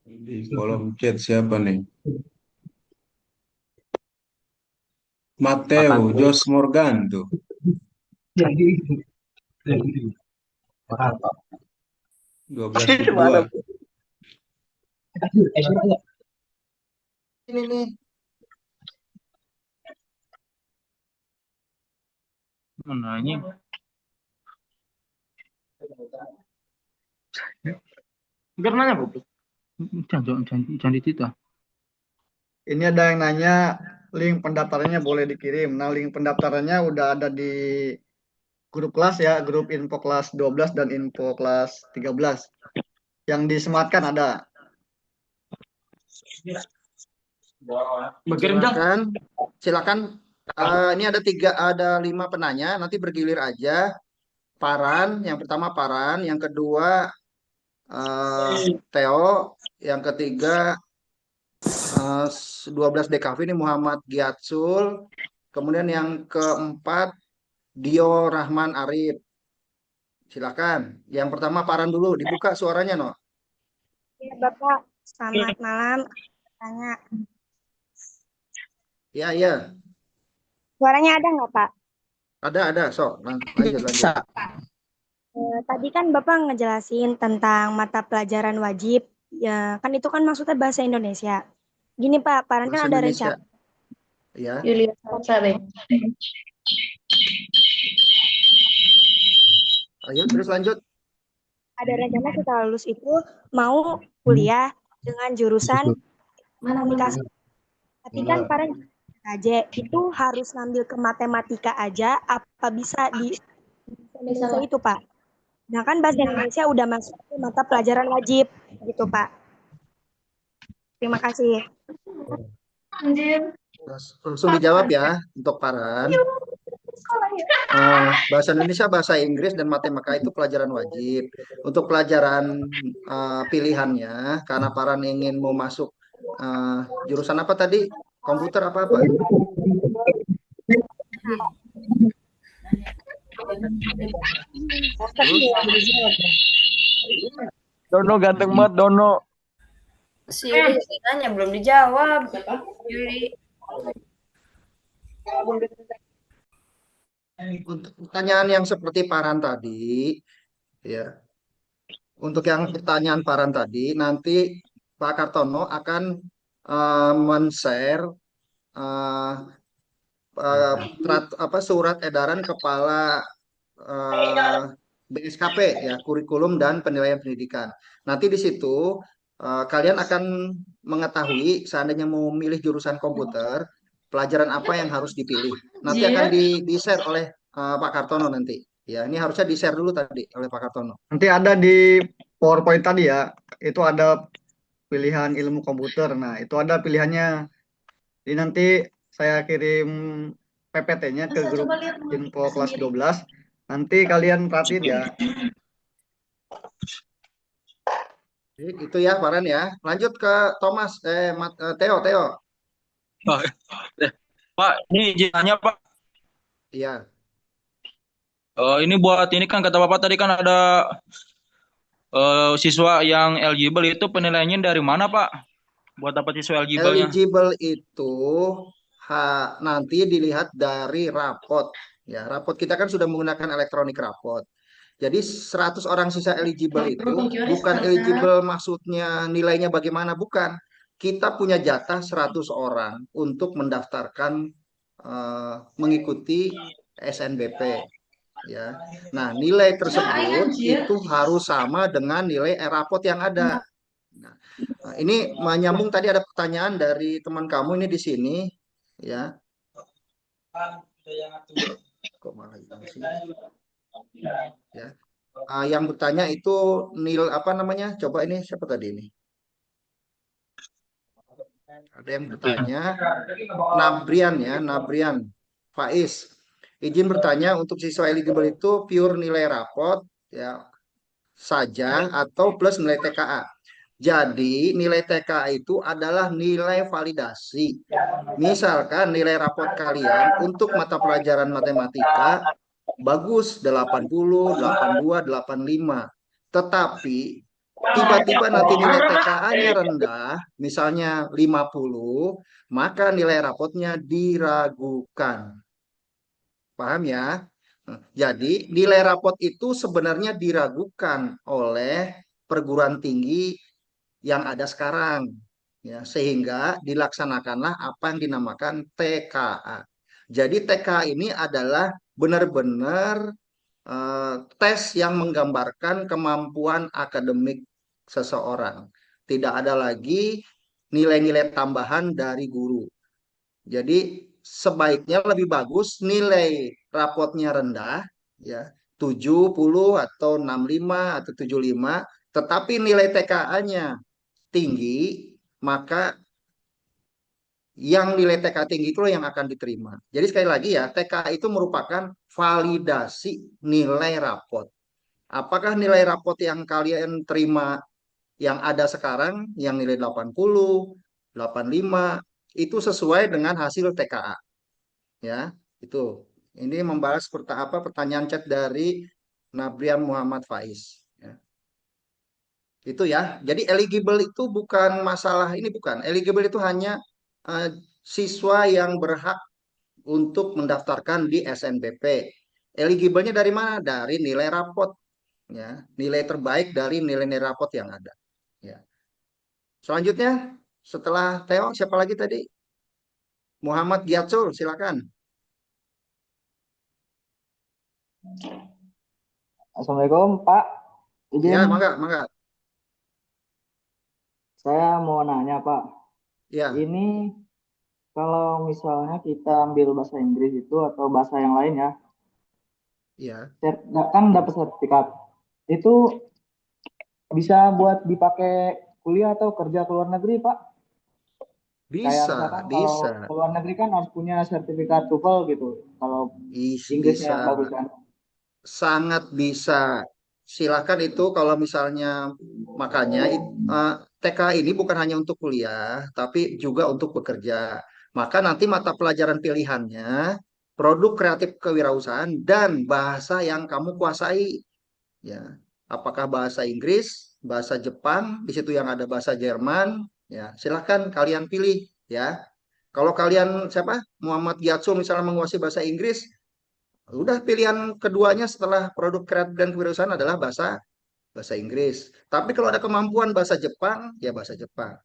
Di kolom chat siapa nih? Mateo, Jos Morgan tuh. Dua belas dua. Ini nih. Nanya. Biar nanya, Bu. Jangan ditita. Ini ada yang nanya link pendaftarannya boleh dikirim. Nah, link pendaftarannya udah ada di grup kelas ya, grup info kelas 12 dan info kelas 13. Yang disematkan ada. Silakan, silakan. Ini ada 5 penanya. Nanti bergilir aja. Paran, yang pertama Paran, yang kedua Theo, yang ketiga 12 DKV ini Muhammad Giatsul, kemudian yang keempat Dio Rahman Arif. Silakan. Yang pertama Paran dulu, dibuka suaranya no. Ya, Bapak. Selamat malam. Tanya. Ya, ya. Suaranya ada nggak, Pak? Ada. Sok, lanjut. Tadi kan Bapak ngejelasin tentang mata pelajaran wajib. Ya, kan itu kan maksudnya bahasa Indonesia. Gini, Pak, Paran kan Bahasa ada Indonesia. rencana. Ya. Yulia Sari. Ayo terus lanjut. Ada rencana setelah lulus itu mau kuliah dengan jurusan komunikasi. Tapi kan Paran aja itu harus ngambil ke matematika aja, apa bisa di Indonesia itu, Pak? Nah, kan bahasa Indonesia udah masuk ke mata pelajaran wajib, gitu, Pak. Terima kasih. Langsung dijawab ya untuk Paran. Bahasa Indonesia, bahasa Inggris, dan matematika itu pelajaran wajib. Untuk pelajaran pilihannya, karena Paran ingin mau masuk jurusan apa tadi? Komputer apa? Dono ganteng banget, Dono. Si Yuli nanya belum dijawab. Yuli. Untuk pertanyaan yang seperti Paran tadi, ya, untuk yang pertanyaan Paran tadi, nanti Pak Kartono akan men-share eh, surat edaran kepala eh, BSKP ya, kurikulum dan penilaian pendidikan. Nanti di situ kalian akan mengetahui seandainya mau memilih jurusan komputer, pelajaran apa yang harus dipilih. Nanti akan di-share oleh Pak Kartono nanti. Ya, ini harusnya di-share dulu tadi oleh Pak Kartono. Nanti ada di PowerPoint tadi ya, itu ada pilihan ilmu komputer. Nah, itu ada pilihannya. Jadi nanti saya kirim PPT-nya ke grup info kelas 12. Nanti kalian perhatiin ya. Itu ya, Paran ya. Lanjut ke Thomas, Theo. Oh, Pak, ini izin Pak. Iya. Ini buat ini kan kata Bapak tadi kan ada siswa yang eligible itu penilaiannya dari mana, Pak? Buat dapat siswa eligible-nya. Eligible itu nanti dilihat dari rapot. Ya, rapot kita kan sudah menggunakan elektronik rapot. Jadi 100 orang sisa eligible itu bukan eligible maksudnya nilainya bagaimana, bukan. Kita punya jatah 100 orang untuk mendaftarkan mengikuti SNBP. Ya. Nah, nilai tersebut itu harus sama dengan nilai rapot yang ada. Nah, ini menyambung tadi ada pertanyaan dari teman kamu ini di sini, ya. Kok malah hilang sih? Ya. Yang bertanya itu apa namanya? Coba ini siapa tadi ini? Ada yang bertanya, Nabrian ya, Nabrian Faiz. Izin bertanya, untuk siswa eligible itu pure nilai rapot ya saja atau plus nilai TKA. Jadi nilai TKA itu adalah nilai validasi. Misalkan nilai rapot kalian untuk mata pelajaran matematika bagus 80, 82, 85. Tetapi tiba-tiba nanti nilai TKA-nya rendah, misalnya 50, maka nilai rapotnya diragukan. Paham ya? Jadi nilai rapot itu sebenarnya diragukan oleh perguruan tinggi yang ada sekarang, ya, sehingga dilaksanakanlah apa yang dinamakan TKA. Jadi TKA ini adalah benar-benar tes yang menggambarkan kemampuan akademik seseorang. Tidak ada lagi nilai-nilai tambahan dari guru. Jadi sebaiknya lebih bagus nilai rapotnya rendah, ya, 70 atau 65 atau 75, tetapi nilai TKA-nya tinggi, maka yang nilai TKA tinggi itu yang akan diterima. Jadi sekali lagi ya, TKA itu merupakan validasi nilai rapot. Apakah nilai rapot yang kalian terima yang ada sekarang, yang nilai 80, 85, itu sesuai dengan hasil TKA. Ya, itu. Ini membalas pertanyaan chat dari Nabrian Muhammad Faiz. Ya. Itu ya. Jadi eligible itu bukan masalah ini, bukan. Eligible itu hanya siswa yang berhak untuk mendaftarkan di SNBP. Eligible-nya dari mana? Dari nilai rapot. Ya, nilai terbaik dari nilai-nilai rapot yang ada. Ya. Selanjutnya, setelah Theo, siapa lagi tadi? Muhammad Giatsul, silakan. Assalamualaikum Pak. Izin, Ya, mangga. saya mau nanya Pak. Ya, Ini kalau misalnya kita ambil bahasa Inggris itu atau bahasa yang lain ya, ya. kan dapat sertifikat. Itu bisa buat dipakai kuliah atau kerja ke luar negeri Pak? Kayak misalkan kalau Bisa. ke luar negeri kan harus punya sertifikat TOEFL gitu. Kalau Inggrisnya Bisa. bagus kan. Sangat bisa. Silakan itu kalau misalnya, makanya TK ini bukan hanya untuk kuliah, tapi juga untuk bekerja. Maka nanti mata pelajaran pilihannya produk kreatif kewirausahaan dan bahasa yang kamu kuasai. Ya, apakah bahasa Inggris, bahasa Jepang, di situ yang ada bahasa Jerman, ya, silahkan kalian pilih, ya. Kalau kalian siapa Muhammad Gyatso misalnya menguasai bahasa Inggris, udah pilihan keduanya setelah produk kreatif dan kewirausahaan adalah bahasa bahasa Inggris. Tapi kalau ada kemampuan bahasa Jepang, ya bahasa Jepang.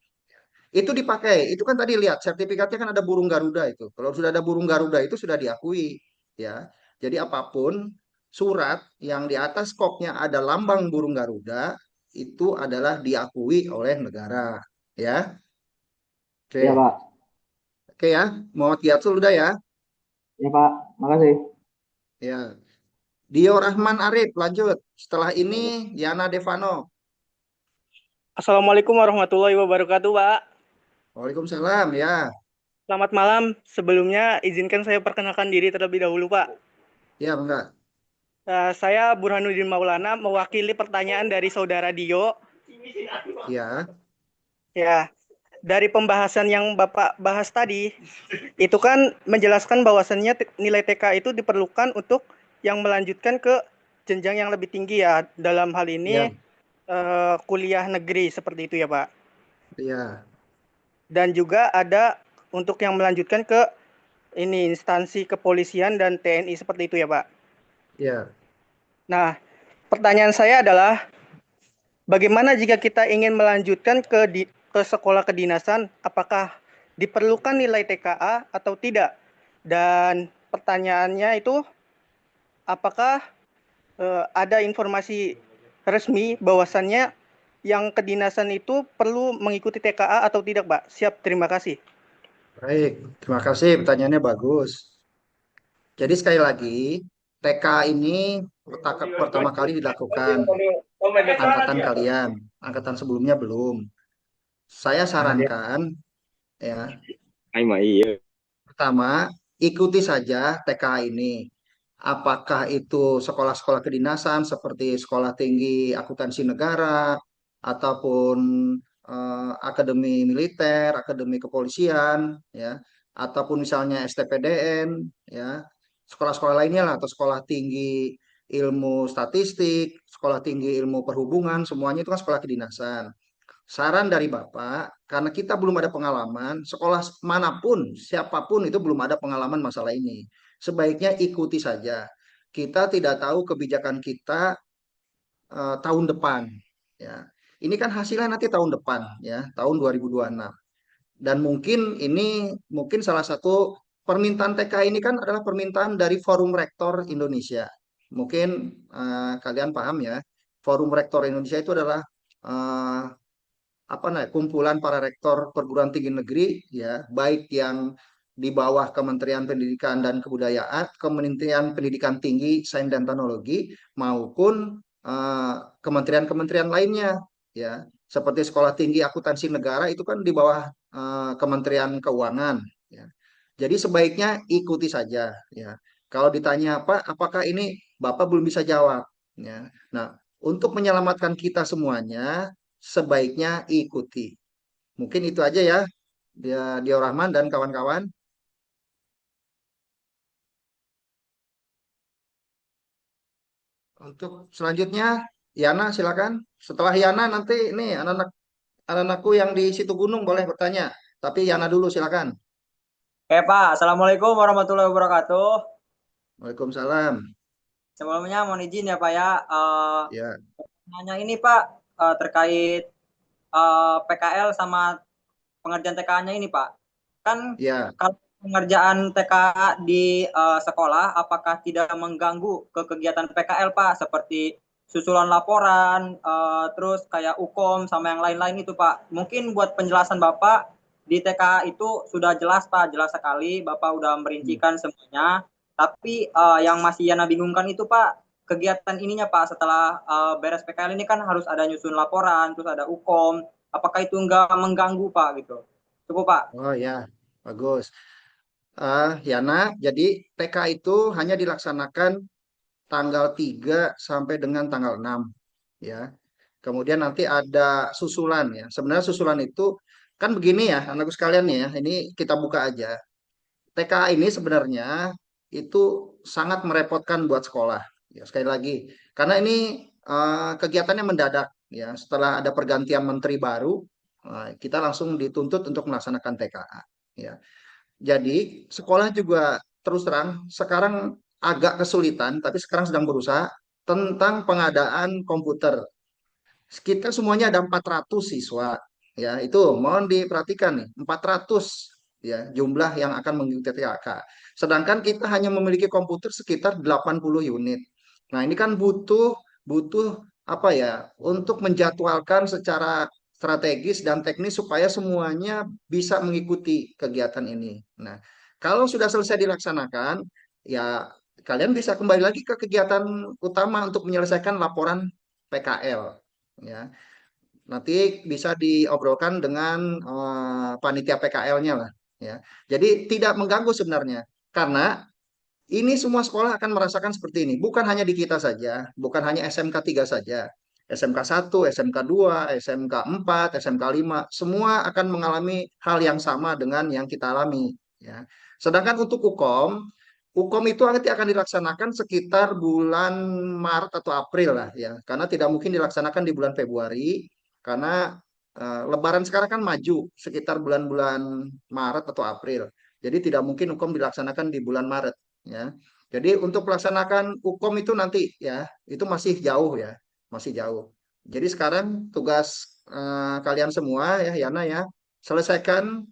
Itu dipakai. Itu kan tadi lihat sertifikatnya kan ada burung Garuda itu. Kalau sudah ada burung Garuda itu sudah diakui, ya. Jadi apapun surat yang di atas skopnya ada lambang burung Garuda itu adalah diakui oleh negara, ya. Ya, Oke. Pak. Oke ya. Mau Kiatsul udah ya. Ya, Pak. Makasih. Ya. Dio Rahman Arif lanjut. Setelah ini Yana Devano. Assalamualaikum warahmatullahi wabarakatuh, Pak. Waalaikumsalam ya. Selamat malam. Sebelumnya izinkan saya perkenalkan diri terlebih dahulu, Pak. Ya, enggak. Saya Burhanuddin Maulana, mewakili pertanyaan dari Saudara Dio. Ya. Ya, dari pembahasan yang Bapak bahas tadi, itu kan menjelaskan bahwasannya nilai TK itu diperlukan untuk yang melanjutkan ke jenjang yang lebih tinggi ya. Dalam hal ini kuliah negeri seperti itu ya, Pak. Iya. Dan juga ada untuk yang melanjutkan ke ini instansi kepolisian dan TNI seperti itu ya, Pak. Iya. Nah, pertanyaan saya adalah bagaimana jika kita ingin melanjutkan ke sekolah kedinasan, apakah diperlukan nilai TKA atau tidak? Dan pertanyaannya itu apakah ada informasi resmi bahwasannya yang kedinasan itu perlu mengikuti TKA atau tidak, Pak? Siap, terima kasih. Baik, terima kasih pertanyaannya bagus. Jadi sekali lagi, TK ini pertama kali dilakukan angkatan kalian, angkatan sebelumnya belum. Saya sarankan ya, pertama ikuti saja TK ini. Apakah itu sekolah-sekolah kedinasan seperti Sekolah Tinggi Akuntansi Negara ataupun akademi militer, akademi kepolisian, ya, ataupun misalnya STPDN, ya, sekolah-sekolah lainnya lah, atau sekolah tinggi ilmu statistik, sekolah tinggi ilmu perhubungan, semuanya itu kan sekolah kedinasan. Saran dari Bapak, karena kita belum ada pengalaman, sekolah manapun, siapapun itu belum ada pengalaman masalah ini. Sebaiknya ikuti saja. Kita tidak tahu kebijakan kita tahun depan. Ya, ini kan hasilnya nanti tahun depan, ya, tahun 2026. Dan mungkin salah satu permintaan TK ini kan adalah permintaan dari Forum Rektor Indonesia. Mungkin kalian paham ya, Forum Rektor Indonesia itu adalah kumpulan para rektor perguruan tinggi negeri, ya, baik yang di bawah Kementerian Pendidikan dan Kebudayaan, Kementerian Pendidikan Tinggi, Sains dan Teknologi, maupun kementerian-kementerian lainnya, ya, seperti Sekolah Tinggi Akuntansi Negara itu kan di bawah Kementerian Keuangan, ya. Jadi sebaiknya ikuti saja, ya. Kalau ditanya apakah ini Bapak belum bisa jawab, ya. Nah, untuk menyelamatkan kita semuanya, sebaiknya ikuti. Mungkin itu aja ya, Dio Rahman dan kawan-kawan. Untuk selanjutnya, Yana silakan. Setelah Yana nanti ini anak-anakku yang di situ gunung boleh bertanya. Tapi Yana dulu silakan. Oke Pak, Assalamualaikum warahmatullahi wabarakatuh. Waalaikumsalam. Sebelumnya mohon izin ya Pak ya. Ya. Nanya ini Pak terkait PKL sama pengerjaan TK-nya ini Pak. Kan Ya. kalau pengerjaan TK di sekolah apakah tidak mengganggu ke kegiatan PKL Pak, seperti susulan laporan, terus kayak UKOM sama yang lain-lain itu Pak. Mungkin buat penjelasan Bapak di TK itu sudah jelas Pak, jelas sekali Bapak udah merincikan semuanya. Tapi yang masih Yana bingungkan itu Pak, kegiatan ininya Pak, setelah beres PKL ini kan harus ada nyusun laporan, terus ada UKOM. Apakah itu nggak mengganggu Pak gitu? Cukup Pak. Oh ya, bagus. Yana, jadi TK itu hanya dilaksanakan tanggal 3 sampai dengan tanggal 6, ya. Kemudian nanti ada susulan ya. Sebenarnya susulan itu kan begini ya, anakku sekalian ya. Ini kita buka aja. TK ini sebenarnya itu sangat merepotkan buat sekolah. Ya, sekali lagi, karena ini kegiatannya mendadak. Ya, setelah ada pergantian menteri baru, kita langsung dituntut untuk melaksanakan TKA. Ya, jadi sekolah juga terus terang sekarang agak kesulitan, tapi sekarang sedang berusaha tentang pengadaan komputer. Kita semuanya ada 400 siswa. Ya, itu mohon diperhatikan nih, 400 ya jumlah yang akan mengikuti TKK. Sedangkan kita hanya memiliki komputer sekitar 80 unit. Nah, ini kan butuh butuh apa ya untuk menjadwalkan secara strategis dan teknis supaya semuanya bisa mengikuti kegiatan ini. Nah, kalau sudah selesai dilaksanakan, ya kalian bisa kembali lagi ke kegiatan utama untuk menyelesaikan laporan PKL. Ya, nanti bisa diobrolkan dengan panitia PKL-nya lah. Ya, jadi tidak mengganggu sebenarnya karena ini semua sekolah akan merasakan seperti ini. Bukan hanya di kita saja, bukan hanya SMK 3 saja. SMK 1, SMK 2, SMK 4, SMK 5, semua akan mengalami hal yang sama dengan yang kita alami. Ya. Sedangkan untuk UKOM itu nanti akan dilaksanakan sekitar bulan Maret atau April lah ya. Karena tidak mungkin dilaksanakan di bulan Februari, karena Lebaran sekarang kan maju sekitar bulan-bulan Maret atau April. Jadi tidak mungkin UKOM dilaksanakan di bulan Maret ya. Jadi untuk melaksanakan UKOM itu nanti ya, itu masih jauh ya, masih jauh. Jadi sekarang tugas kalian semua ya, Yana ya, selesaikan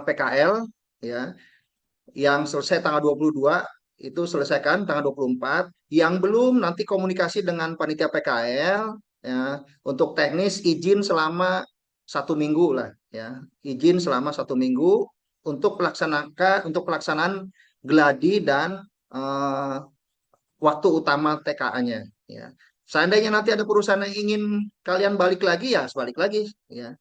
PKL ya, yang selesai tanggal 22 itu selesaikan tanggal 24, yang belum nanti komunikasi dengan panitia PKL ya, untuk teknis izin selama 1 minggu lah ya, izin selama 1 minggu untuk pelaksanaan gladi dan waktu utama TKA-nya ya. Seandainya nanti ada perusahaan yang ingin kalian balik lagi ya, balik lagi ya.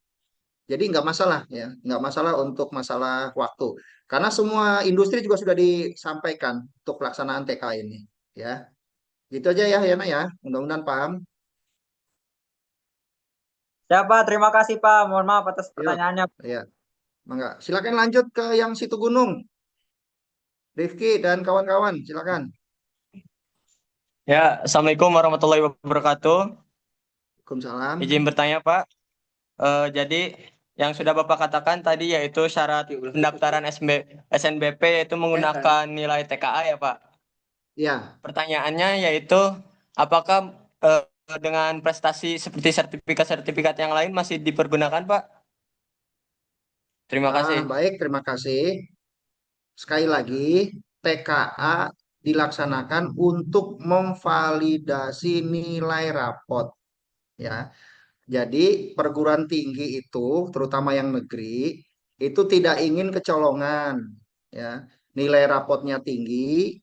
Jadi nggak masalah ya, nggak masalah untuk masalah waktu. Karena semua industri juga sudah disampaikan untuk pelaksanaan TKA ini ya. Gitu aja ya Yana ya, mudah-mudahan paham. Siapa? Terima kasih Pak. Mohon maaf atas Yuk, pertanyaannya. ya. Mangga. Silakan lanjut ke yang Situ Gunung. Rifki dan kawan-kawan, silakan. Ya, Assalamualaikum warahmatullahi wabarakatuh. Waalaikumsalam. Izin bertanya, Pak. Jadi yang sudah Bapak katakan tadi yaitu syarat pendaftaran SNBP yaitu menggunakan nilai TKA ya, Pak. Ya. Pertanyaannya yaitu apakah dengan prestasi seperti sertifikat-sertifikat yang lain masih dipergunakan, Pak? Terima kasih. Baik, terima kasih. Sekali lagi, TKA dilaksanakan untuk memvalidasi nilai rapot. Ya, jadi perguruan tinggi itu, terutama yang negeri, itu tidak ingin kecolongan. Ya, nilai rapotnya tinggi,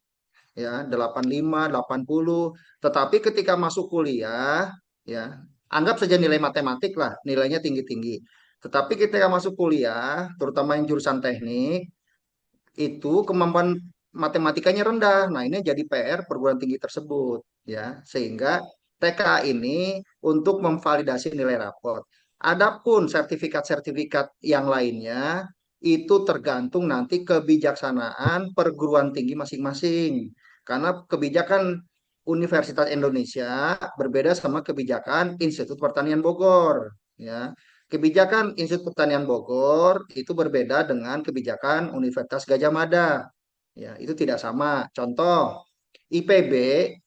ya 85, 80. Tetapi ketika masuk kuliah, ya anggap saja nilai matematik lah, nilainya tinggi-tinggi. Tetapi ketika masuk kuliah, terutama yang jurusan teknik, itu kemampuan matematikanya rendah. Nah, ini jadi PR perguruan tinggi tersebut ya. Sehingga TKA ini untuk memvalidasi nilai raport. Adapun sertifikat-sertifikat yang lainnya itu tergantung nanti kebijaksanaan perguruan tinggi masing-masing. Karena kebijakan Universitas Indonesia berbeda sama kebijakan Institut Pertanian Bogor ya. Kebijakan Institut Pertanian Bogor itu berbeda dengan kebijakan Universitas Gadjah Mada. Ya, itu tidak sama. Contoh, IPB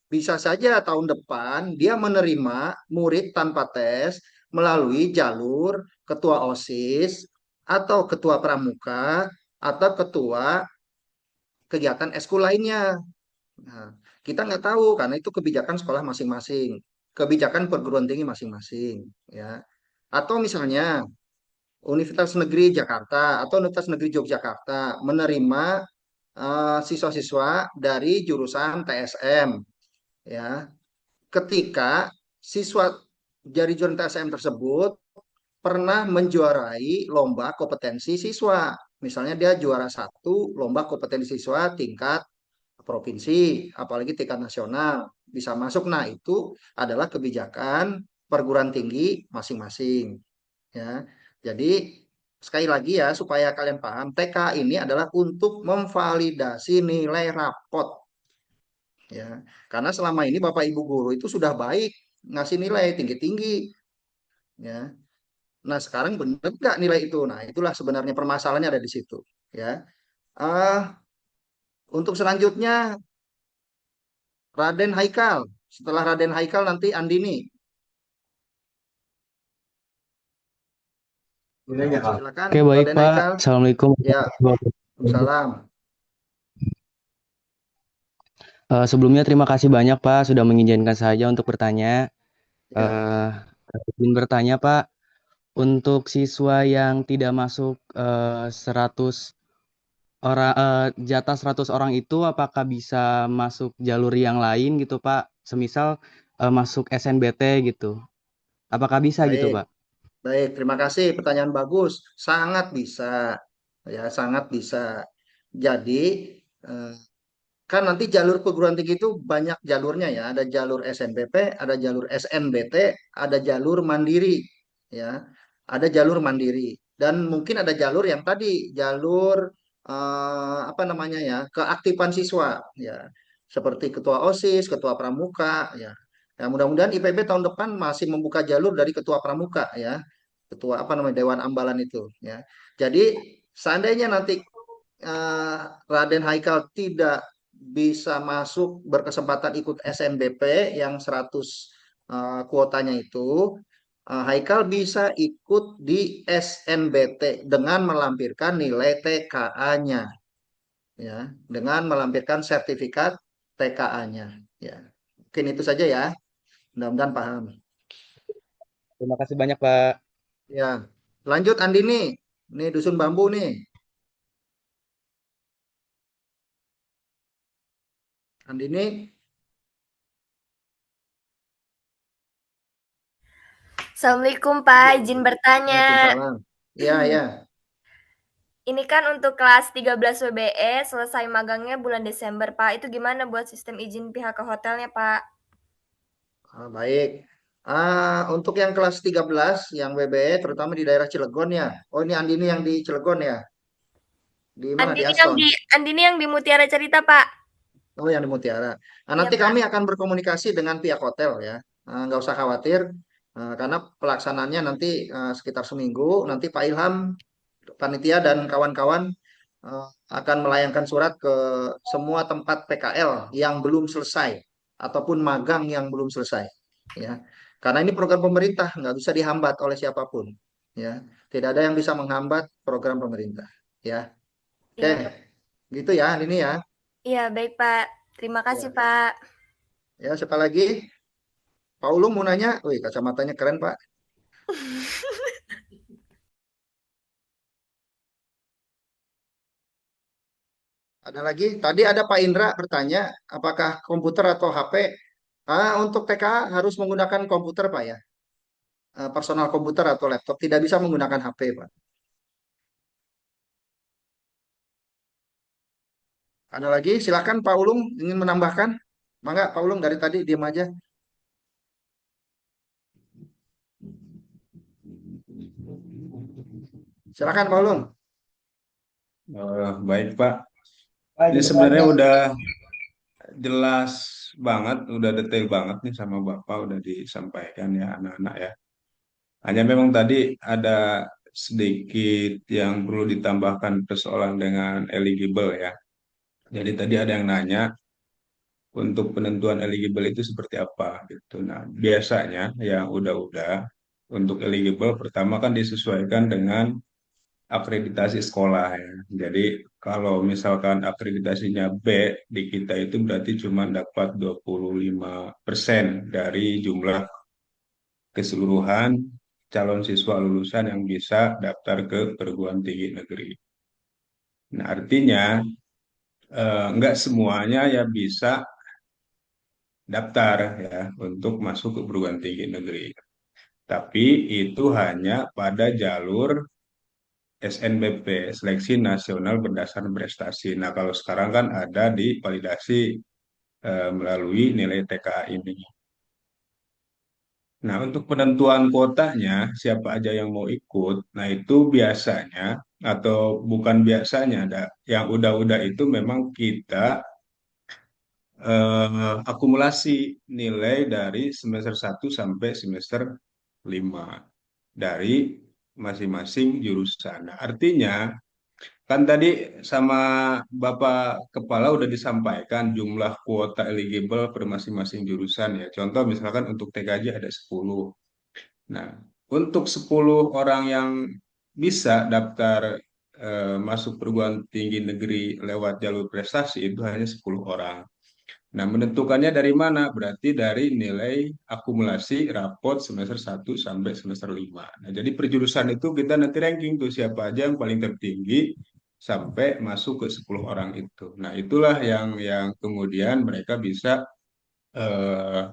bisa saja tahun depan dia menerima murid tanpa tes melalui jalur ketua OSIS atau ketua pramuka atau ketua kegiatan eskul lainnya. Nah, kita nggak tahu karena itu kebijakan sekolah masing-masing, kebijakan perguruan tinggi masing-masing, ya. Atau misalnya Universitas Negeri Jakarta atau Universitas Negeri Yogyakarta menerima siswa-siswa dari jurusan TSM, ya. Ketika siswa dari jurusan TSM tersebut pernah menjuarai lomba kompetensi siswa, misalnya dia juara 1 lomba kompetensi siswa tingkat provinsi, apalagi tingkat nasional, bisa masuk. Nah, itu adalah kebijakan perguruan tinggi masing-masing. Ya, jadi Sekali lagi ya, supaya kalian paham, TK ini adalah untuk memvalidasi nilai rapot. Ya, karena selama ini Bapak Ibu guru itu sudah baik ngasih nilai tinggi-tinggi. Ya, nah sekarang benar nggak nilai itu? Nah, itulah sebenarnya permasalahannya ada di situ. Ya, ah untuk selanjutnya Raden Haikal. Setelah Raden Haikal nanti Andini. Silakan Oke, baik Raden Pak. Haikal. Assalamualaikum. Ya, salam. Sebelumnya terima kasih banyak Pak sudah mengizinkan saya untuk bertanya. Ya. Ingin bertanya Pak, untuk siswa yang tidak masuk 100 orang jatah 100 orang itu apakah bisa masuk jalur yang lain gitu Pak? Semisal masuk SNBT gitu. Apakah bisa gitu Baik, Pak? baik. Terima kasih. Pertanyaan bagus. Sangat bisa. Ya, sangat bisa. Jadi, eh, kan nanti jalur perguruan tinggi itu banyak jalurnya ya. Ada jalur SNBP, ada jalur SNBT, ada jalur mandiri. Ya, ada jalur mandiri. Dan mungkin ada jalur yang tadi, jalur apa namanya ya, keaktifan siswa. Ya, seperti ketua OSIS, ketua pramuka. Ya, ya mudah-mudahan IPB tahun depan masih membuka jalur dari ketua pramuka ya, ketua apa namanya Dewan Ambalan itu. Ya, jadi seandainya nanti Raden Haikal tidak bisa masuk berkesempatan ikut SNBP yang 100 kuotanya itu, Haikal bisa ikut di SNBT dengan melampirkan nilai TKA-nya ya, dengan melampirkan sertifikat TKA-nya ya. Mungkin itu saja ya. Mudah-mudahan paham. Terima kasih banyak Pak. Ya. Lanjut Andini. Ini dusun bambu nih. Andini. Assalamualaikum Pak, izin bertanya. Waalaikumsalam. Ya, ya. Ini kan untuk kelas 13 WBE selesai magangnya bulan Desember Pak. Itu gimana buat sistem izin pihak ke hotelnya Pak? Baik. Untuk yang kelas 13, yang WBE, terutama di daerah Cilegon ya. Oh, ini Andini yang di Cilegon ya. Di mana? Di Aston. Andini yang di Mutiara Cerita Pak. Oh, yang di Mutiara. Iya, Nanti Pak. kami akan berkomunikasi dengan pihak hotel ya. Nggak usah khawatir, karena pelaksanaannya nanti sekitar seminggu. Nanti Pak Ilham, panitia dan kawan-kawan akan melayangkan surat ke semua tempat PKL yang belum selesai ataupun magang yang belum selesai. Ya, karena ini program pemerintah, nggak bisa dihambat oleh siapapun. Ya, tidak ada yang bisa menghambat program pemerintah. Ya, oke, Iya, gitu ya ini ya. Iya, baik Pak. Terima kasih Ya. Pak. Ya, siapa lagi? Pak Ulung mau nanya. Wih, kacamatanya keren, Pak. Ada lagi? Tadi ada Pak Indra bertanya, apakah komputer atau HP? Untuk TKA harus menggunakan komputer, Pak ya. Personal komputer atau laptop. Tidak bisa menggunakan HP, Pak. Ada lagi? Silakan Pak Ulung ingin menambahkan. Mangga Pak Ulung dari tadi diam aja. Silakan Pak Ulung. Baik Pak, ini sebenarnya udah jelas banget, udah detail banget nih sama Bapak, udah disampaikan ya anak-anak ya. Hanya memang tadi ada sedikit yang perlu ditambahkan persoalan dengan eligible ya. Jadi tadi ada yang nanya untuk penentuan eligible itu seperti apa gitu. Nah, biasanya yang udah untuk eligible pertama kan disesuaikan dengan akreditasi sekolah ya. Jadi kalau misalkan akreditasinya B di kita itu berarti cuma dapat 25% dari jumlah keseluruhan calon siswa lulusan yang bisa daftar ke perguruan tinggi negeri. Nah, artinya nggak semuanya ya bisa daftar ya untuk masuk ke perguruan tinggi negeri. Tapi itu hanya pada jalur SNBP, Seleksi Nasional Berdasarkan Prestasi. Nah, kalau sekarang kan ada di validasi melalui nilai TKA ini. Nah, untuk penentuan kuotanya, siapa aja yang mau ikut, nah itu biasanya, atau bukan biasanya, ada yang udah-udah itu memang kita akumulasi nilai dari semester 1 sampai semester 5 dari masing-masing jurusan. Nah, artinya kan tadi sama Bapak Kepala udah disampaikan jumlah kuota eligible per masing-masing jurusan ya. Contoh misalkan untuk TKJ ada 10. Nah, untuk 10 orang yang bisa daftar masuk perguruan tinggi negeri lewat jalur prestasi itu hanya 10 orang. Nah, menentukannya dari mana? Berarti dari nilai akumulasi rapot semester 1 sampai semester 5. Nah, jadi per jurusan itu kita nanti ranking tuh siapa aja yang paling tertinggi sampai masuk ke 10 orang itu. Nah, itulah yang kemudian mereka bisa eh,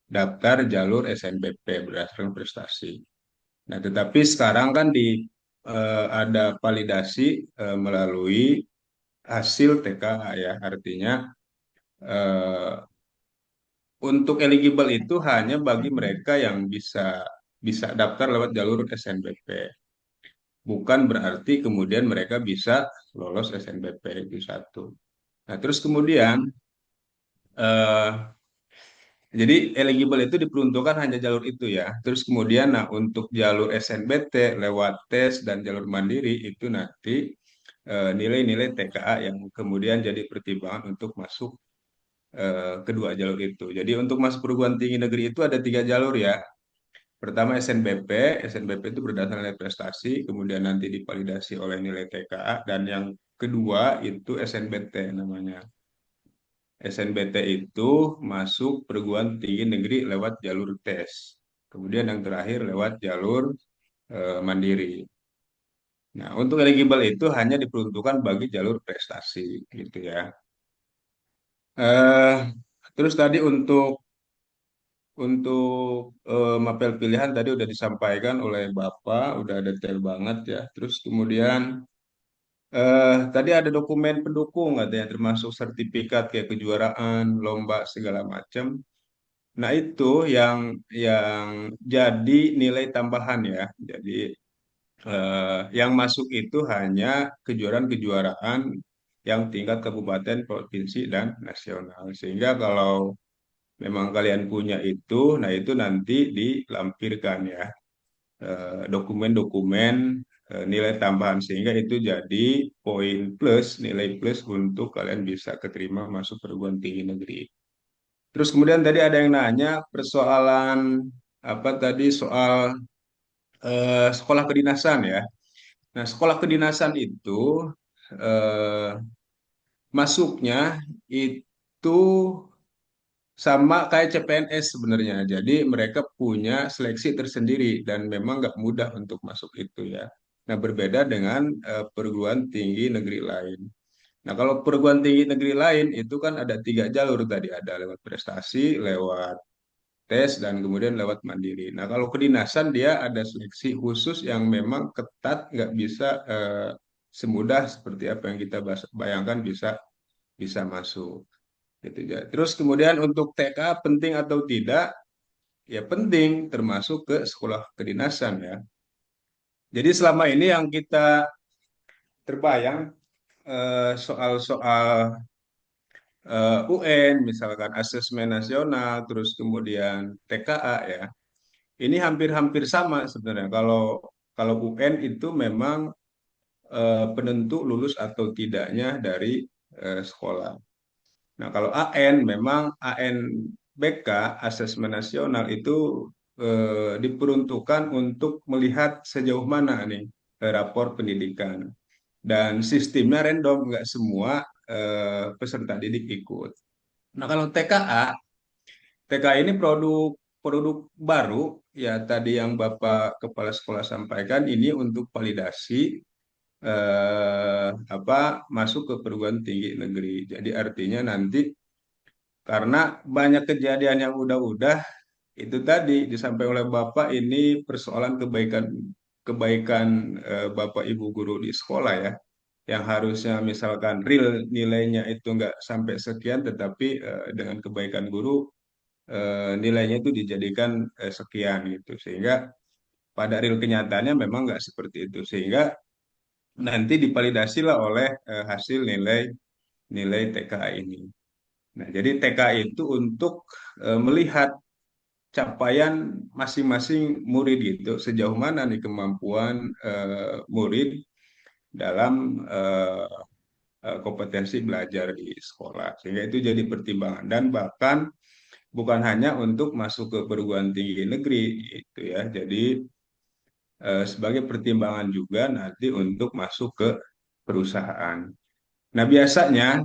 daftar jalur SNBP berdasarkan prestasi. Nah, tetapi sekarang kan ada validasi melalui hasil TKA ya, artinya eh, untuk eligible itu hanya bagi mereka yang bisa bisa daftar lewat jalur SNBP. Bukan berarti kemudian mereka bisa lolos SNBP itu satu. Nah, terus kemudian eh, jadi eligible itu diperuntukkan hanya jalur itu ya. Terus kemudian nah untuk jalur SNBT lewat tes dan jalur mandiri itu nanti nilai-nilai TKA yang kemudian jadi pertimbangan untuk masuk kedua jalur itu. Jadi untuk masuk perguruan tinggi negeri itu ada 3 jalur ya. Pertama SNBP, SNBP itu berdasarkan nilai prestasi, kemudian nanti divalidasi oleh nilai TKA, dan yang kedua itu SNBT namanya. SNBT itu masuk perguruan tinggi negeri lewat jalur tes. Kemudian yang terakhir lewat jalur mandiri. Nah, untuk eligible itu hanya diperuntukkan bagi jalur prestasi gitu ya. Eh, terus tadi untuk mapel pilihan tadi udah disampaikan oleh Bapak, udah detail banget ya. Terus kemudian tadi ada dokumen pendukung katanya termasuk sertifikat kayak kejuaraan, lomba segala macam. Nah, itu yang jadi nilai tambahan ya. Jadi yang masuk itu hanya kejuaraan-kejuaraan yang tingkat kabupaten, provinsi, dan nasional. Sehingga kalau memang kalian punya itu, nah itu nanti dilampirkan ya dokumen-dokumen nilai tambahan sehingga itu jadi poin plus, nilai plus untuk kalian bisa keterima masuk perguruan tinggi negeri. Terus kemudian tadi ada yang nanya persoalan apa tadi soal sekolah kedinasan ya. Nah, sekolah kedinasan itu eh, masuknya itu sama kayak CPNS sebenarnya. Jadi mereka punya seleksi tersendiri dan memang nggak mudah untuk masuk itu ya. Nah, berbeda dengan perguruan tinggi negeri lain. Nah, kalau perguruan tinggi negeri lain itu kan ada 3 jalur tadi, ada lewat prestasi, lewat tes, dan kemudian lewat mandiri. Nah, kalau kedinasan dia ada seleksi khusus yang memang ketat, nggak bisa semudah seperti apa yang kita bayangkan bisa bisa masuk. Gitu ya. Terus kemudian untuk TK penting atau tidak? Ya penting, termasuk ke sekolah kedinasan ya. Jadi selama ini yang kita terbayang soal-soal UN, misalkan asesmen nasional, terus kemudian TKA ya. Ini hampir-hampir sama sebenarnya. Kalau kalau UN itu memang penentu lulus atau tidaknya dari sekolah. Nah, kalau AN memang ANBK, asesmen nasional itu diperuntukkan untuk melihat sejauh mana nih rapor pendidikan. Dan sistemnya random, nggak semua peserta didik ikut. Nah, kalau TKA ini produk produk baru ya tadi yang Bapak Kepala Sekolah sampaikan ini untuk validasi masuk ke perguruan tinggi negeri. Jadi artinya nanti karena banyak kejadian yang udah-udah itu tadi disampaikan oleh Bapak ini persoalan kebaikan kebaikan Bapak Ibu guru di sekolah ya yang harusnya misalkan real nilainya itu nggak sampai sekian tetapi dengan kebaikan guru nilainya itu dijadikan sekian gitu. Sehingga pada real kenyataannya memang nggak seperti itu. Sehingga nanti divalidasi lah oleh hasil nilai TKA ini. Nah, jadi TKA itu untuk melihat capaian masing-masing murid gitu, sejauh mana nih kemampuan murid dalam kompetensi belajar di sekolah. Sehingga itu jadi pertimbangan dan bahkan bukan hanya untuk masuk ke perguruan tinggi negeri gitu ya. Jadi sebagai pertimbangan juga nanti untuk masuk ke perusahaan. Nah, biasanya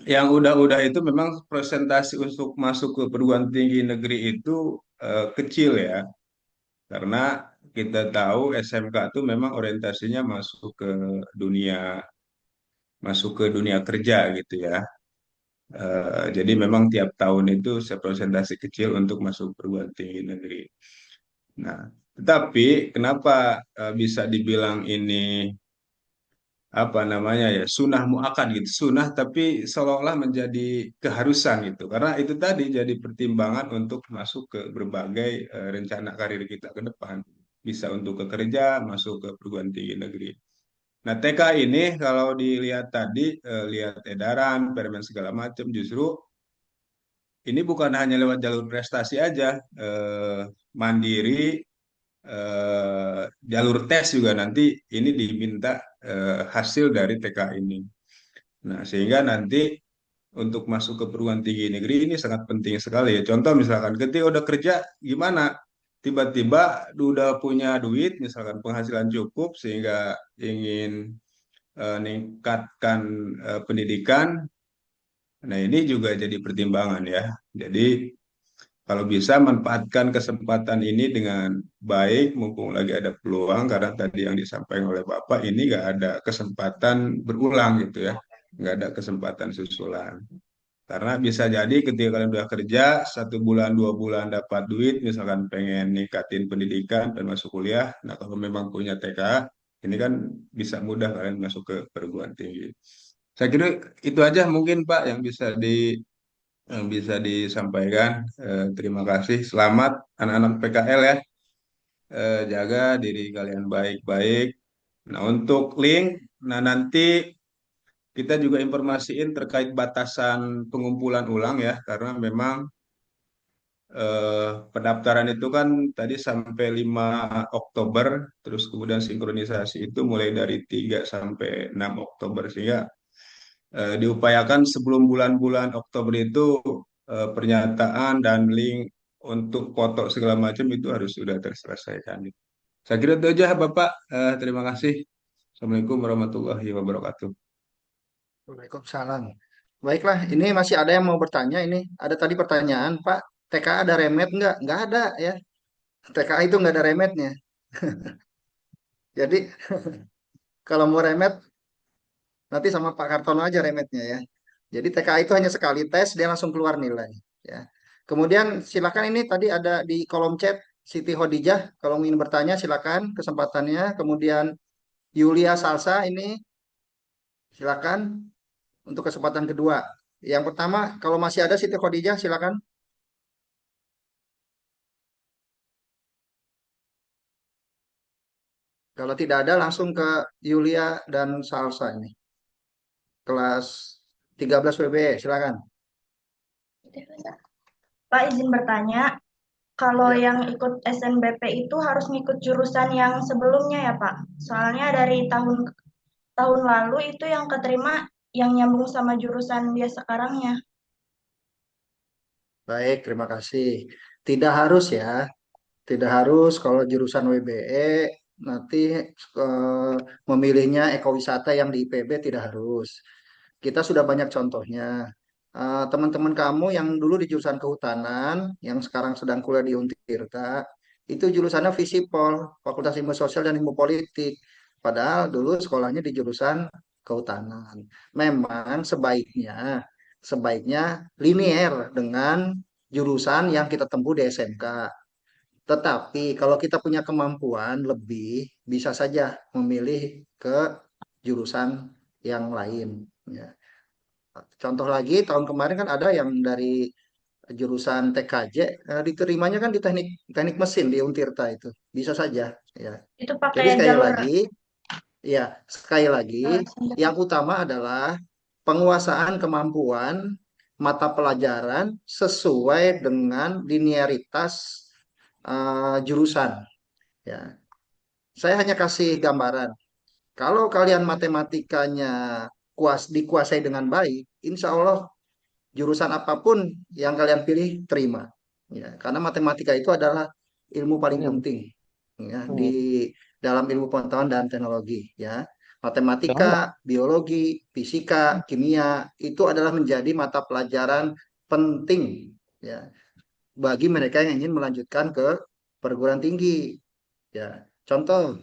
yang udah-udah itu memang presentasi untuk masuk ke perguruan tinggi negeri itu kecil ya, karena kita tahu SMK itu memang orientasinya dunia masuk ke dunia kerja gitu ya. Jadi memang tiap tahun itu presentasi kecil untuk masuk perguruan tinggi negeri. Nah, tetapi kenapa bisa dibilang ini apa namanya ya sunah muakkad gitu, sunah tapi seolah-olah menjadi keharusan gitu, karena itu tadi jadi pertimbangan untuk masuk ke berbagai rencana karir kita ke depan, bisa untuk kerja masuk ke perguruan tinggi negeri. Nah, TK ini kalau dilihat tadi, lihat edaran permen segala macam, justru ini bukan hanya lewat jalur prestasi aja, mandiri, jalur tes juga nanti ini diminta hasil dari TK ini. Nah, sehingga nanti untuk masuk ke perguruan tinggi negeri ini sangat penting sekali ya. Contoh misalkan ketika udah kerja gimana? Tiba-tiba udah punya duit, misalkan penghasilan cukup sehingga ingin meningkatkan pendidikan. Nah, ini juga jadi pertimbangan ya. Jadi kalau bisa manfaatkan kesempatan ini dengan baik, mumpung lagi ada peluang, karena tadi yang disampaikan oleh Bapak ini nggak ada kesempatan berulang gitu ya, nggak ada kesempatan susulan. Karena bisa jadi ketika kalian udah kerja, 1 bulan, 2 bulan dapat duit, misalkan pengen ningkatin pendidikan dan masuk kuliah, nah kalau memang punya TK, ini kan bisa mudah kalian masuk ke perguruan tinggi. Saya kira itu aja mungkin Pak yang bisa disampaikan. Terima kasih. Selamat anak-anak PKL ya. Jaga diri kalian baik-baik. Nah, untuk link, nah nanti kita juga informasiin terkait batasan pengumpulan ulang ya, karena memang pendaftaran itu kan tadi sampai 5 Oktober, terus kemudian sinkronisasi itu mulai dari 3 sampai 6 Oktober, sehingga diupayakan sebelum bulan-bulan Oktober itu pernyataan dan link untuk foto segala macam itu harus sudah terselesaikan. Saya kira itu aja Bapak. Terima kasih. Assalamualaikum warahmatullahi wabarakatuh. Waalaikumsalam. Baiklah, ini masih ada yang mau bertanya ini. Ada tadi pertanyaan, Pak, TKA ada remet nggak? Nggak ada ya. TKA itu nggak ada remetnya. Jadi kalau mau remet nanti sama Pak Kartono aja remetnya ya. Jadi TKA itu hanya sekali tes dia langsung keluar nilai ya. Kemudian silakan ini tadi ada di kolom chat Siti Hodijah kalau ingin bertanya silakan kesempatannya. Kemudian Yulia Salsa ini silakan untuk kesempatan kedua. Yang pertama kalau masih ada Siti Hodijah silakan. Kalau tidak ada langsung ke Yulia dan Salsa ini. Kelas 13 WB silakan. Pak izin bertanya, kalau Ya. yang ikut SNBP itu harus ngikut jurusan yang sebelumnya ya Pak? Soalnya dari tahun lalu itu yang keterima yang nyambung sama jurusan dia sekarangnya. Baik, terima kasih. Tidak harus ya, tidak harus kalau jurusan WBE nanti memilihnya ekowisata yang di IPB tidak harus. Kita sudah banyak contohnya. Teman-teman kamu yang dulu di jurusan kehutanan, yang sekarang sedang kuliah di Untirta, itu jurusannya Visipol, Fakultas Ilmu Sosial dan Ilmu Politik. Padahal dulu sekolahnya di jurusan kehutanan. Memang sebaiknya linier dengan jurusan yang kita tempuh di SMK. Tetapi kalau kita punya kemampuan lebih, bisa saja memilih ke jurusan yang lain. Ya. Contoh lagi, tahun kemarin kan ada yang dari jurusan TKJ, diterimanya kan di teknik teknik mesin di Untirta itu. Bisa saja ya. Itu Jadi pakai sekali jalur lagi, ya, sekali lagi yang utama adalah penguasaan kemampuan mata pelajaran sesuai dengan linearitas jurusan ya. Saya hanya kasih gambaran. Kalau kalian matematikanya dikuasai dengan baik, insya Allah jurusan apapun yang kalian pilih terima. Ya, karena matematika itu adalah ilmu paling penting ya, di dalam ilmu pengetahuan dan teknologi. Ya, matematika, biologi, fisika, kimia itu adalah menjadi mata pelajaran penting ya bagi mereka yang ingin melanjutkan ke perguruan tinggi. Ya, contoh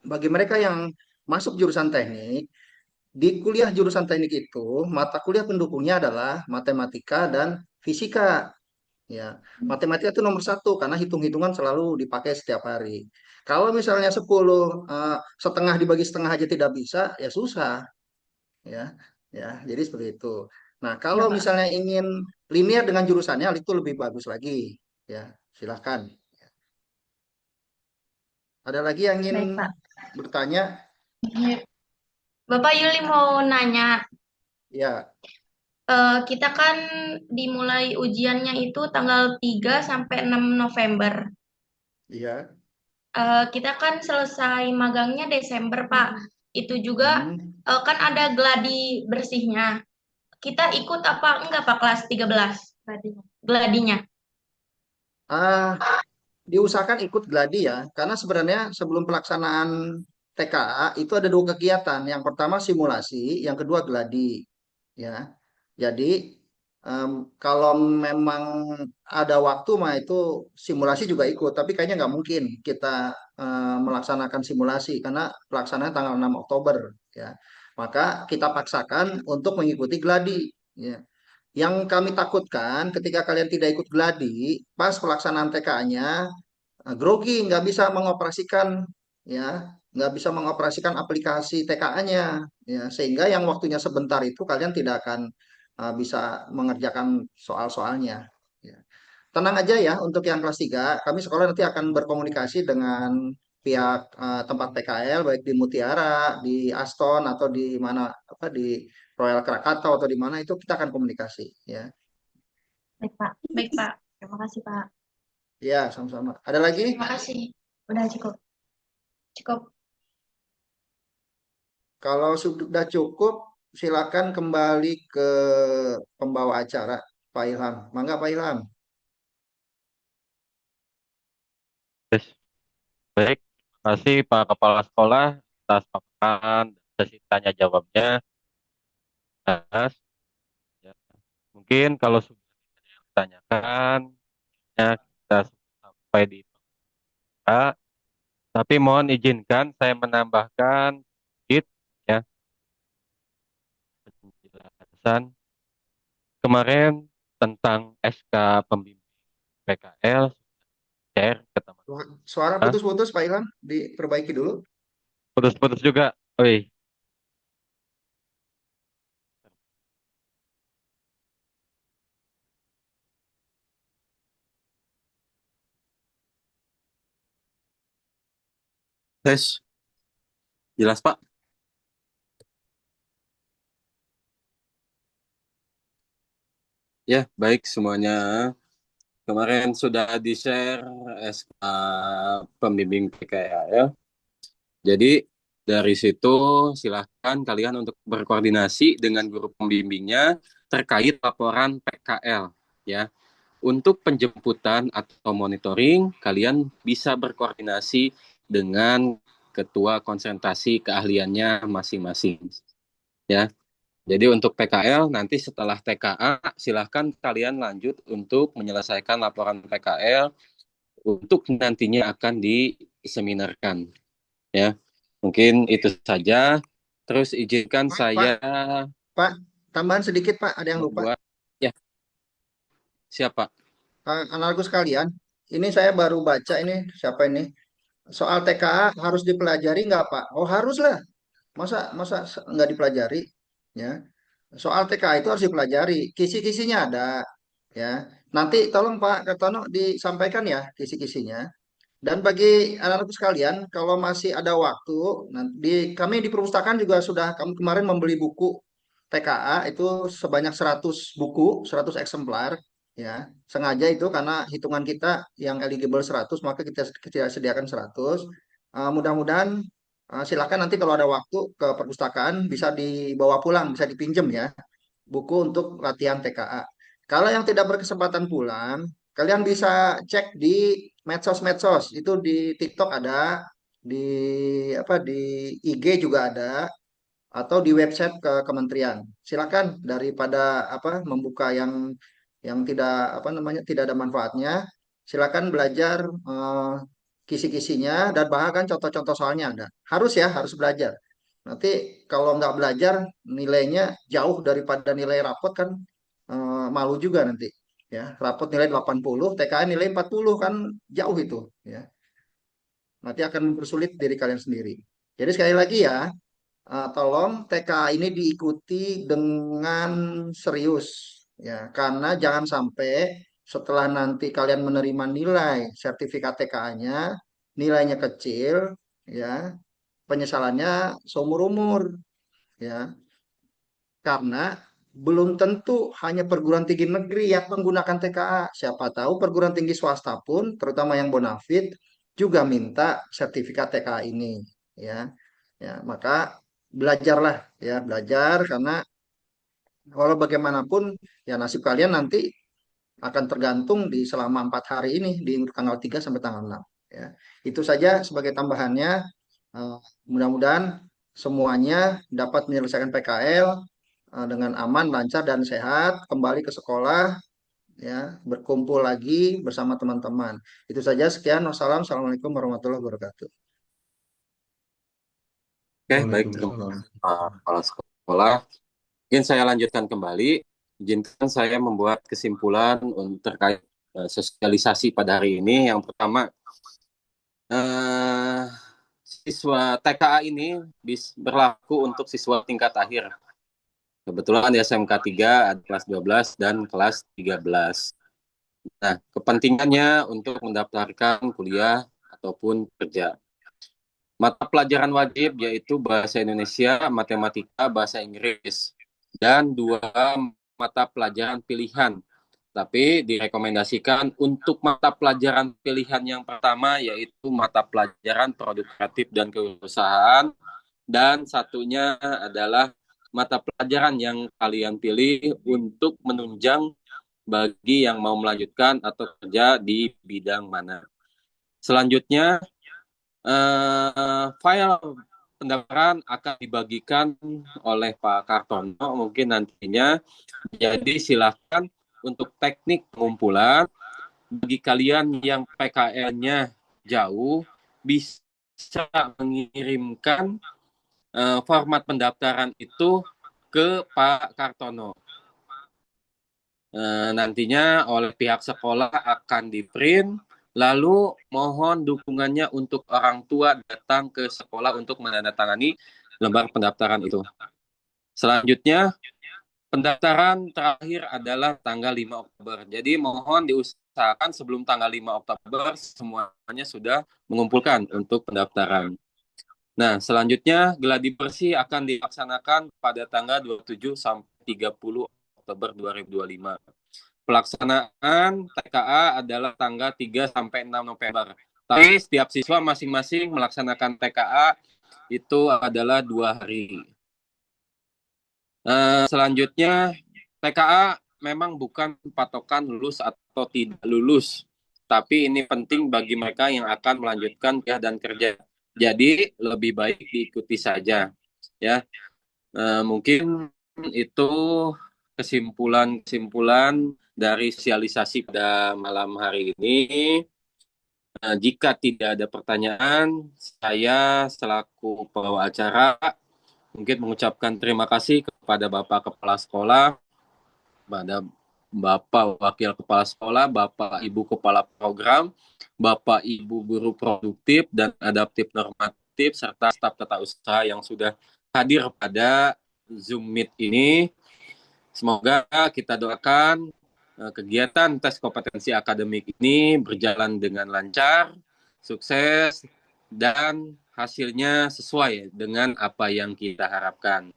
bagi mereka yang masuk jurusan teknik, di kuliah jurusan teknik itu mata kuliah pendukungnya adalah matematika dan fisika. Ya, matematika itu nomor satu karena hitung-hitungan selalu dipakai setiap hari. Kalau misalnya 10 setengah dibagi setengah aja tidak bisa, ya susah. Ya, ya, jadi seperti itu. Nah, Ya, kalau Pak. misalnya ingin linear dengan jurusannya, itu lebih bagus lagi. Ya, silahkan. Ada lagi yang ingin Baik, Pak. bertanya? Bapak Yuli mau nanya, Ya, kita kan dimulai ujiannya itu tanggal 3 sampai 6 November. iya. Kita kan selesai magangnya Desember, Pak. Itu juga kan ada gladi bersihnya. Kita ikut apa enggak, Pak, kelas 13? Gladinya. Diusahakan ikut gladi ya, karena sebenarnya sebelum pelaksanaan TKA itu ada dua kegiatan. Yang pertama simulasi, yang kedua gladi. Ya, jadi kalau memang ada waktu mah itu simulasi juga ikut, tapi kayaknya nggak mungkin kita melaksanakan simulasi karena pelaksanaan tanggal 6 Oktober. Ya, maka kita paksakan untuk mengikuti gladi. Ya. Yang kami takutkan ketika kalian tidak ikut gladi, pas pelaksanaan TKA-nya grogi, nggak bisa mengoperasikan ya, nggak bisa mengoperasikan aplikasi TKA-nya ya, sehingga yang waktunya sebentar itu kalian tidak akan bisa mengerjakan soal-soalnya. Ya. Tenang aja ya untuk yang kelas 3, kami sekolah nanti akan berkomunikasi dengan pihak tempat PKL baik di Mutiara, di Aston atau di mana apa di Royal Krakatau atau di mana itu kita akan komunikasi ya. Baik, Pak. Baik, Pak. Terima kasih, Pak. Ya, sama-sama. Ada lagi? Terima kasih. Udah cukup. Cukup. Kalau sudah cukup, silakan kembali ke pembawa acara, Pak Ilham. Mangga, Pak Ilham. Baik, terima kasih Pak Kepala Sekolah atas paparan dan sesi tanya jawabnya. Jelas. Ya. Mungkin kalau sudah ditanyakan, ya kita sampai di A, tapi mohon izinkan saya menambahkan sedikit ya penjelasan kemarin tentang SK pembimbing PKL share ke teman-teman. Suara putus-putus, Pak Ilham. Diperbaiki dulu. Putus-putus juga. Oi. Tes. Jelas, Pak? Ya, baik semuanya. Kemarin sudah di-share SK pembimbing PKL. Jadi dari situ silahkan kalian untuk berkoordinasi dengan guru pembimbingnya terkait laporan PKL ya. Untuk penjemputan atau monitoring, kalian bisa berkoordinasi dengan ketua konsentrasi keahliannya masing-masing. Ya. Jadi untuk PKL nanti setelah TKA silahkan kalian lanjut untuk menyelesaikan laporan PKL untuk nantinya akan diseminarkan. Ya. Mungkin itu saja. Terus izinkan saya Pak, tambahan sedikit Pak, ada yang lupa. Ya. Siapa? Anak-anakku sekalian, ini saya baru baca ini, siapa ini? Soal TKA harus dipelajari nggak Pak? Oh haruslah. Masa nggak dipelajari? Ya. Soal TKA itu harus dipelajari. Kisi-kisinya ada. ya. Nanti tolong Pak Kartono disampaikan ya kisi-kisinya. Dan bagi anak-anakku sekalian, kalau masih ada waktu, nanti kami di perpustakaan juga sudah kami kemarin membeli buku TKA itu sebanyak 100 buku, 100 eksemplar ya. Sengaja itu karena hitungan kita yang eligible 100, maka kita sediakan 100. Mudah-mudahan silakan nanti kalau ada waktu ke perpustakaan bisa dibawa pulang, bisa dipinjem ya buku untuk latihan TKA. Kalau yang tidak berkesempatan pulang, kalian bisa cek di medsos-medsos. Itu di TikTok ada, di di IG juga ada, atau di website ke kementerian. Silakan daripada membuka yang tidak tidak ada manfaatnya, silakan belajar kisi-kisinya dan bahkan contoh-contoh soalnya ada. Harus belajar. Nanti kalau nggak belajar nilainya jauh daripada nilai rapot kan malu juga nanti. Ya, rapot nilai 80, TKN nilai 40 kan jauh itu ya. Nanti akan mempersulit diri kalian sendiri. Jadi sekali lagi ya, tolong TKA ini diikuti dengan serius ya, karena jangan sampai setelah nanti kalian menerima nilai sertifikat TKA-nya, nilainya kecil ya, penyesalannya seumur umur ya, karena belum tentu hanya perguruan tinggi negeri yang menggunakan TKA. Siapa tahu perguruan tinggi swasta pun, terutama yang bonafit, juga minta sertifikat TKA ini ya. Ya, maka belajarlah ya, belajar karena kalau bagaimanapun ya nasib kalian nanti akan tergantung di selama 4 hari ini di tanggal 3 sampai tanggal 6 ya. Itu saja sebagai tambahannya. Mudah-mudahan semuanya dapat menyelesaikan PKL dengan aman, lancar dan sehat, kembali ke sekolah ya, berkumpul lagi bersama teman-teman. Itu saja, sekian. Wassalamualaikum warahmatullahi wabarakatuh. Oke, baik, terima kasih Pak Kepala Sekolah. Mungkin saya lanjutkan kembali. Izinkan saya membuat kesimpulan terkait sosialisasi pada hari ini. Yang pertama, siswa TKA ini berlaku untuk siswa tingkat akhir. Kebetulan di SMK 3 ada kelas 12 dan kelas 13. Nah, kepentingannya untuk mendaftarkan kuliah ataupun kerja. Mata pelajaran wajib yaitu bahasa Indonesia, matematika, bahasa Inggris, dan 2 mata pelajaran pilihan. Tapi direkomendasikan untuk mata pelajaran pilihan yang pertama yaitu mata pelajaran produk kreatif dan kewirausahaan, dan satunya adalah mata pelajaran yang kalian pilih untuk menunjang bagi yang mau melanjutkan atau kerja di bidang mana. Selanjutnya, file pendaftaran akan dibagikan oleh Pak Kartono mungkin nantinya. Jadi silakan untuk teknik pengumpulan bagi kalian yang PKL-nya jauh bisa mengirimkan format pendaftaran itu ke Pak Kartono. Nantinya oleh pihak sekolah akan di-print. Lalu mohon dukungannya untuk orang tua datang ke sekolah untuk menandatangani lembar pendaftaran itu. Selanjutnya, pendaftaran terakhir adalah tanggal 5 Oktober. Jadi mohon diusahakan sebelum tanggal 5 Oktober semuanya sudah mengumpulkan untuk pendaftaran. Nah, selanjutnya geladi bersih akan dilaksanakan pada tanggal 27 sampai 30 Oktober 2025. Pelaksanaan TKA adalah tanggal 3 sampai 6 November. Tapi setiap siswa masing-masing melaksanakan TKA itu adalah 2 hari. Selanjutnya, TKA memang bukan patokan lulus atau tidak lulus. Tapi ini penting bagi mereka yang akan melanjutkan kuliah dan kerja. Jadi lebih baik diikuti saja. Ya, mungkin itu kesimpulan dari sosialisasi pada malam hari ini. Jika tidak ada pertanyaan, saya selaku pembawa acara mungkin mengucapkan terima kasih kepada Bapak Kepala Sekolah, kepada Bapak Wakil Kepala Sekolah, Bapak Ibu Kepala Program, Bapak Ibu Guru Produktif dan Adaptif Normatif, serta staf tata usaha yang sudah hadir pada Zoom Meet ini. Semoga kita doakan kegiatan tes kompetensi akademik ini berjalan dengan lancar, sukses, dan hasilnya sesuai dengan apa yang kita harapkan.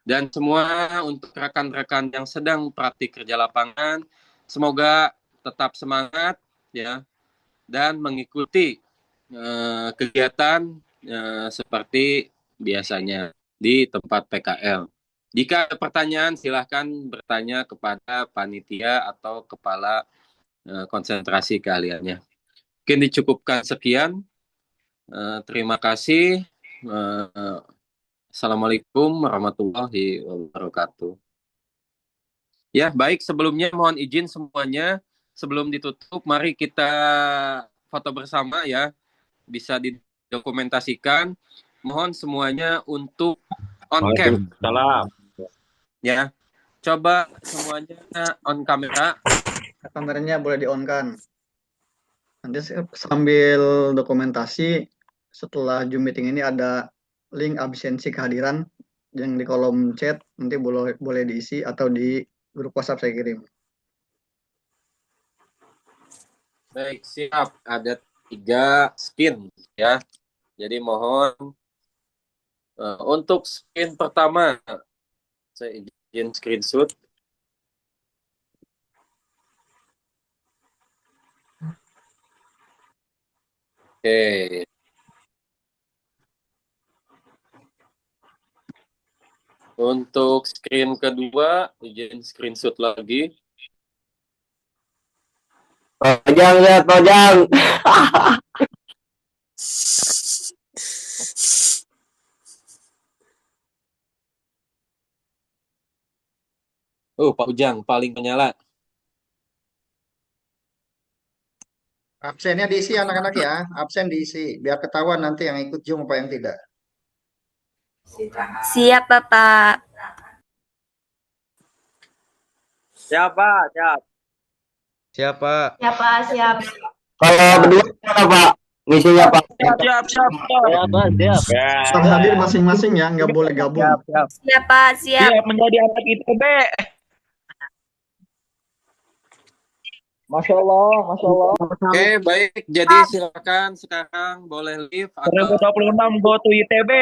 Dan semua untuk rekan-rekan yang sedang praktik kerja lapangan, semoga tetap semangat ya dan mengikuti kegiatan seperti biasanya di tempat PKL. Jika ada pertanyaan, silahkan bertanya kepada panitia atau kepala konsentrasi keahliannya. Mungkin dicukupkan sekian. Terima kasih. Assalamualaikum warahmatullahi wabarakatuh. Ya, baik. Sebelumnya mohon izin semuanya. Sebelum ditutup, mari kita foto bersama ya. Bisa didokumentasikan. Mohon semuanya untuk on cam. Waalaikumsalam. Ya, coba semuanya on kamera. Kameranya boleh di-on-kan. Nanti sambil dokumentasi, setelah Zoom meeting ini ada link absensi kehadiran yang di kolom chat, nanti boleh diisi atau di grup WhatsApp saya kirim. Baik, siap. Ada 3 screen ya. Jadi mohon untuk screen pertama saya izin screenshot. Oke. Untuk screen kedua, izin screenshot lagi. Tojang lihat Tojang. Pak Ujang paling menyala. Absennya diisi anak-anak ya, absen diisi biar ketahuan nanti yang ikut Zoom apa yang tidak. Siap, Bapak. Siap, Pak. Siap. Siapa? Siapa? Siap. Kalau berdua gimana Pak? Misinya Pak? Siap. Harus hadir masing-masing ya, nggak boleh gabung. Siap, Pak. Siap. Siap menjadi anak ITB. Masya Allah, Masya Allah. Oke, baik. Jadi silakan sekarang boleh live atau 2026 go to ITB.